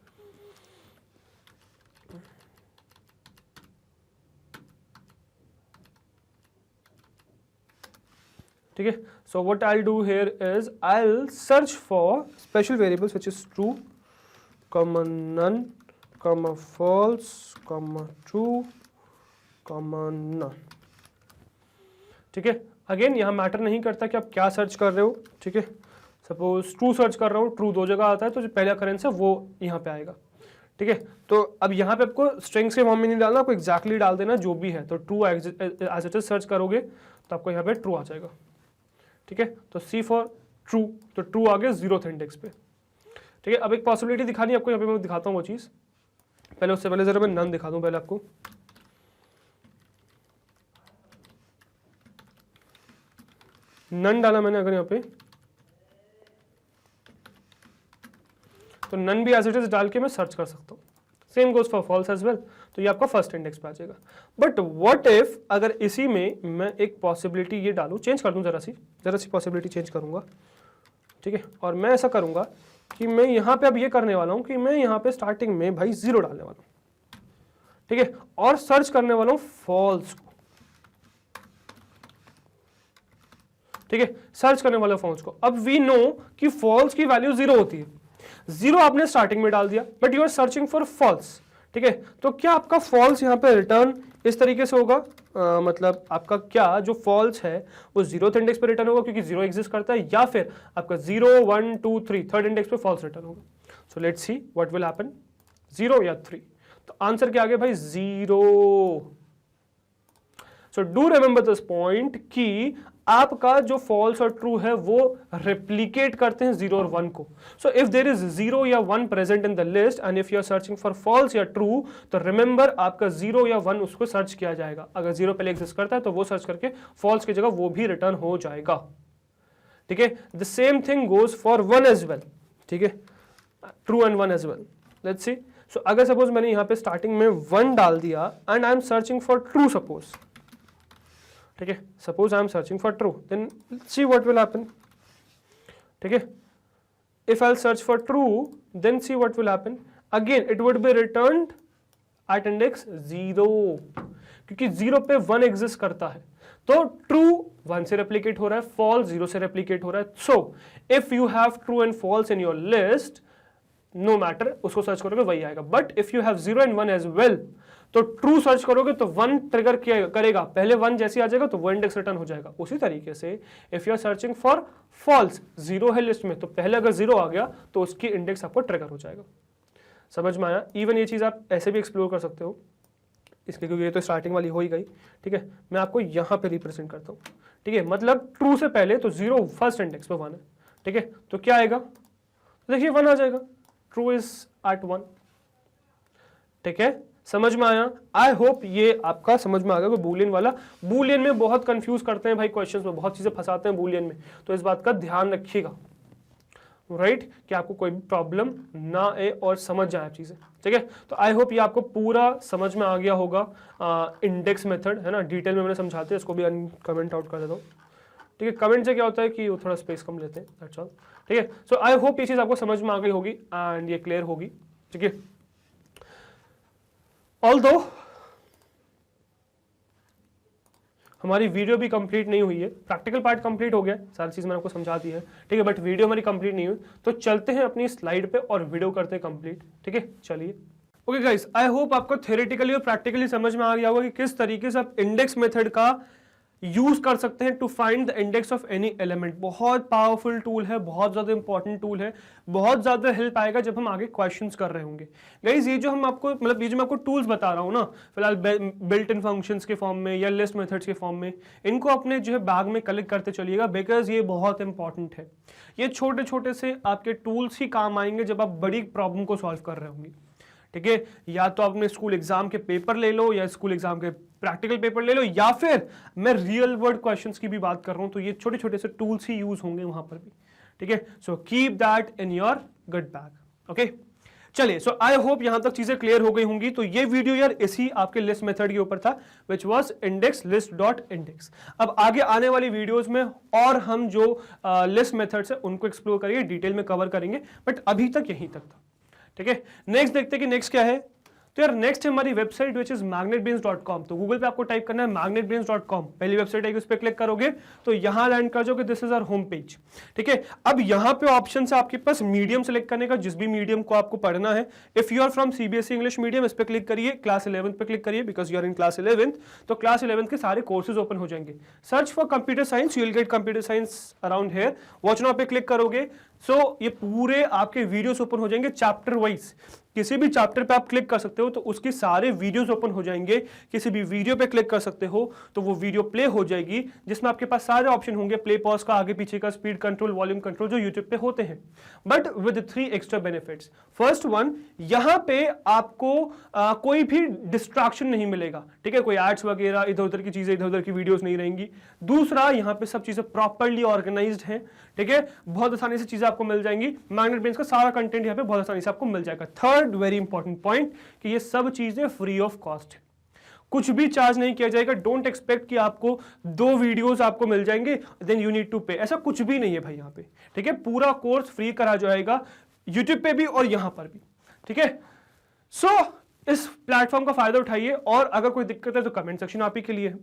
ठीक है। So what I will do here is I will search for special variables which is true, comma none, comma false, comma true, comma none, ठीक है। अगेन यहाँ मैटर नहीं करता कि आप क्या सर्च कर रहे हो, ठीक है। सपोज ट्रू सर्च कर रहा हूँ, ट्रू 2 जगह आता है, तो जो पहला करेंस है वो यहाँ पे आएगा, ठीक है। तो अब यहाँ पे आपको स्ट्रिंग्स के फॉर्म में नहीं डालना, आपको एक्जैक्टली डाल देना जो भी है। तो true as it is search करोगे तो आपको यहाँ पे ट्रू आ जाएगा, ठीक है। तो सी फॉर ट्रू, तो ट्रू आ गया 0th इंडेक्स पे, ठीक है। अब एक पॉसिबिलिटी दिखानी है आपको, यहाँ पे मैं दिखाता हूँ वो चीज़। पहले उससे पहले जरा मैं नन दिखा दूँ पहले आपको। नन डाला मैंने अगर यहाँ पे, तो नन भी एज इट इज डाल के मैं सर्च कर सकता हूँ। Same goes for false as well, तो ये आपका फर्स्ट इंडेक्स पे आ जाएगा। बट व्हाट इफ अगर इसी में मैं एक पॉसिबिलिटी ये डालूं, चेंज कर दूं, जरा सी पॉसिबिलिटी चेंज करूंगा, ठीक है। और मैं ऐसा करूंगा कि मैं यहाँ पे अब ये करने वाला हूँ कि मैं यहाँ पे स्टार्टिंग में भाई 0 डालने वाला हूँ, ठीक है, और सर्च करने वाला हूँ फॉल्स को, ठीक है, सर्च करने वाला फॉल्स को। अब वी नो कि फॉल्स की वैल्यू 0 होती है, 0 आपने स्टार्टिंग में डाल दिया, but you are searching for false, ठीक है। तो क्या आपका फॉल्स यहाँ पे रिटर्न इस तरीके से होगा, मतलब आपका क्या जो फॉल्स है वो 0th इंडेक्स पे रिटर्न होगा क्योंकि 0 एग्जिस्ट करता है, या फिर आपका 0 1 2 3 थर्ड इंडेक्स पे फॉल्स रिटर्न होगा। So let's see what will happen, 0 या 3। तो आंसर क्या आ गया भाई, 0। सो डू रिमेंबर दिस पॉइंट कि आपका जो फॉल्स और ट्रू है वो रेप्लिकेट करते हैं 0 और 1 को। सो इफ देयर इज 0 या 1 present in the list and if you are searching for false या ट्रू, तो रिमेंबर आपका 0 या 1 उसको सर्च किया जाएगा। अगर 0 पहले एग्जिस्ट करता है तो वो सर्च करके फॉल्स की जगह वो भी रिटर्न हो जाएगा, ठीक है। The same thing goes for 1 as well, ठीक है, true and 1 as well. Let's see, so अगर सपोज मैंने यहाँ पे स्टार्टिंग में 1 डाल दिया and I am searching for true, suppose, ठीक है, suppose I am searching for true, then see what will happen, ठीक है। If I search for true then see what will happen, again it would be returned at index 0, क्योंकि 0 पे 1 exist करता है। तो true 1 से रेप्लिकेट हो रहा है, फॉल्स 0 से रेप्लिकेट हो रहा है। So if you have true and false in your list, no matter, उसको सर्च करोगे वही आएगा। But if you have 0 and 1 as well, तो ट्रू सर्च करोगे तो 1 ट्रिगर करेगा, पहले 1 जैसे आ जाएगा तो वो इंडेक्स रिटर्न हो जाएगा। उसी तरीके से if you are searching for false, 0 है लिस्ट में, तो पहले अगर 0 आ गया तो उसकी इंडेक्स आपको ट्रिगर हो जाएगा। समझ में आया? इवन ये चीज आप ऐसे भी एक्सप्लोर कर सकते हो इसके, क्योंकि ये तो स्टार्टिंग वाली हो ही गई, ठीक है। मैं आपको यहां पे रिप्रेजेंट करता हूं, ठीक है, मतलब ट्रू से पहले तो 0 फर्स्ट इंडेक्स पे 1 है, ठीक है। तो क्या आएगा, तो देखिए 1 आ जाएगा, ट्रू इज एट 1, ठीक है। समझ में आया? आई होप ये आपका समझ में आ गया। बूलियन वाला, बूलियन में बहुत कंफ्यूज करते हैं भाई, क्वेश्चंस में बहुत चीजें फंसाते हैं बूलियन में, तो इस बात का ध्यान रखिएगा, राइट, कि आपको कोई भी प्रॉब्लम ना आए और समझ जाए चीजें, ठीक है। तो आई होप ये आपको पूरा समझ में आ गया होगा। इंडेक्स मेथड है ना, डिटेल में मैंने समझाते हैं, इसको भी कमेंट आउट कर देता हूँ, ठीक है। कमेंट से क्या होता है कि वो थोड़ा स्पेस कम लेते हैं, दैट्स ऑल, ठीक है। सो आई होप ये चीज आपको समझ में आ गई होगी एंड ये क्लियर होगी, ठीक है। ऑल्दो हमारी वीडियो भी कंप्लीट नहीं हुई है, प्रैक्टिकल पार्ट कंप्लीट हो गया, सारी चीज मैंने आपको समझा दी है, ठीक है, बट वीडियो हमारी कंप्लीट नहीं हुई, तो चलते हैं अपनी स्लाइड पे और वीडियो करते हैं कंप्लीट, ठीक है। चलिए, ओके गाइस, आई होप आपको थ्योरेटिकली और प्रैक्टिकली समझ में आ गया होगा कि किस तरीके से आप इंडेक्स मेथड का यूज कर सकते हैं to find the index of any element. बहुत पावरफुल टूल है, बहुत ज्यादा इंपॉर्टेंट टूल है, बहुत ज्यादा हेल्प आएगा जब हम आगे क्वेश्चंस कर रहे होंगे। गाइस ये जो हम आपको, मतलब ये जो मैं आपको टूल्स बता रहा हूं ना, फिलहाल बिल्ट इन फंक्शंस के फॉर्म में या लिस्ट मेथड्स के फॉर्म में, इनको अपने जो है बैग में कलेक्ट करते चलिएगा, बिकॉज ये बहुत इंपॉर्टेंट है। ये छोटे छोटे से आपके टूल्स ही काम आएंगे जब आप बड़ी प्रॉब्लम को सॉल्व कर रहे होंगे, ठीक है। या तो अपने स्कूल एग्जाम के पेपर ले लो, या स्कूल एग्जाम के प्रैक्टिकल पेपर ले लो, या फिर मैं रियल वर्ल्ड क्वेश्चंस की भी बात कर रहा हूं, तो ये छोटे छोटे से टूल्स ही यूज होंगे वहां पर भी, ठीक है। सो keep that in your good bag, okay. चलिए, सो आई होप यहां तक चीजें क्लियर हो गई होंगी। तो ये वीडियो यार इसी आपके लिस्ट मेथड के ऊपर था, which was index list dot index. अब आगे आने वाली वीडियोस में और हम जो लिस्ट मेथड्स है उनको एक्सप्लोर करेंगे, डिटेल में कवर करेंगे, बट अभी तक यहीं तक था, ठीक है। नेक्स्ट देखते हैं कि नेक्स्ट क्या है। तो यार नेक्स्ट है हमारी वेबसाइट विच इज magnetbrains.com। तो गूगल पे आपको टाइप करना है magnetbrains.com, पहली वेबसाइट है, उस पर क्लिक करोगे तो यहां लैंड कर जाओगे, this is our home page, ठीक है। अब यहां पे ऑप्शन है आपके पास मीडियम सेलेक्ट करने का, जिस भी मीडियम को आपको पढ़ना है। If you are from CBSE English medium, इस पर क्लिक करिए, क्लास 11 पे क्लिक करिए, because you are in class 11, तो क्लास 11 के सारे कोर्सेज ओपन हो जाएंगे। Search for computer science, you will gate computer science around here, watch now पे क्लिक करोगे, सो ये पूरे आपके वीडियोस ओपन हो जाएंगे चैप्टर वाइज। किसी भी चैप्टर पे आप क्लिक कर सकते हो तो उसके सारे वीडियोस ओपन हो जाएंगे। किसी भी वीडियो पे क्लिक कर सकते हो तो वो वीडियो प्ले हो जाएगी, जिसमें आपके पास सारे ऑप्शन होंगे, प्ले पॉज का, आगे पीछे का, स्पीड कंट्रोल, वॉल्यूम कंट्रोल, जो यूट्यूब पे होते हैं, but with 3 extra benefits. First one, यहां पे आपको कोई भी डिस्ट्रैक्शन नहीं मिलेगा, ठीक है, कोई एड्स वगैरह, इधर उधर की चीजें, इधर उधर की वीडियोस नहीं रहेंगी। दूसरा, यहाँ पे सब चीजें प्रॉपर्ली ऑर्गेनाइज्ड हैं, ठीक है, बहुत आसानी से चीजें आपको मिल जाएंगी। मैग्नेट ब्रेन्स का सारा कंटेंट यहाँ पे बहुत आसानी से आपको मिल जाएगा। थर्ड वेरी इंपॉर्टेंट पॉइंट कि ये सब चीजें फ्री ऑफ कॉस्ट है, कुछ भी चार्ज नहीं किया जाएगा। डोंट एक्सपेक्ट कि आपको 2 वीडियोस आपको मिल जाएंगे देन यू नीड टू पे, ऐसा कुछ भी नहीं है भाई यहाँ पे, ठीक है। पूरा कोर्स फ्री करा जाएगा यूट्यूब पे भी और यहां पर भी, ठीक है। सो इस प्लेटफॉर्म का फायदा उठाइए, और अगर कोई दिक्कत है तो कमेंट सेक्शन आप ही के लिए है,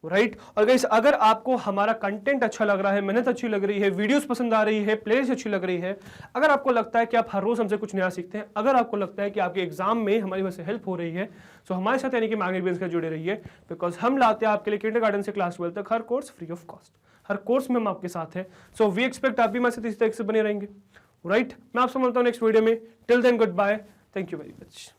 राइट और गाइस अगर आपको हमारा कंटेंट अच्छा लग रहा है, मेहनत अच्छी लग रही है, वीडियोस पसंद आ रही है, प्लेलिस्ट अच्छी लग रही है, अगर आपको लगता है कि आप हर रोज हमसे कुछ नया सीखते हैं, अगर आपको लगता है कि आपके एग्जाम में हमारी वजह से हेल्प हो रही है, तो हमारे साथ यानी कि मैग्नेट ब्रेन्स का जुड़े रहिए, बिकॉज हम लाते हैं आपके लिए किंडरगार्टन से क्लास 12 तक हर कोर्स फ्री ऑफ कॉस्ट, हर कोर्स में हम आपके साथ हैं। सो वी एक्सपेक्ट आप भी हमारे साथ इसी तरह से बने रहेंगे, राइट। मैं आपसे मिलता हूँ नेक्स्ट वीडियो में। Till then good bye, thank you very much.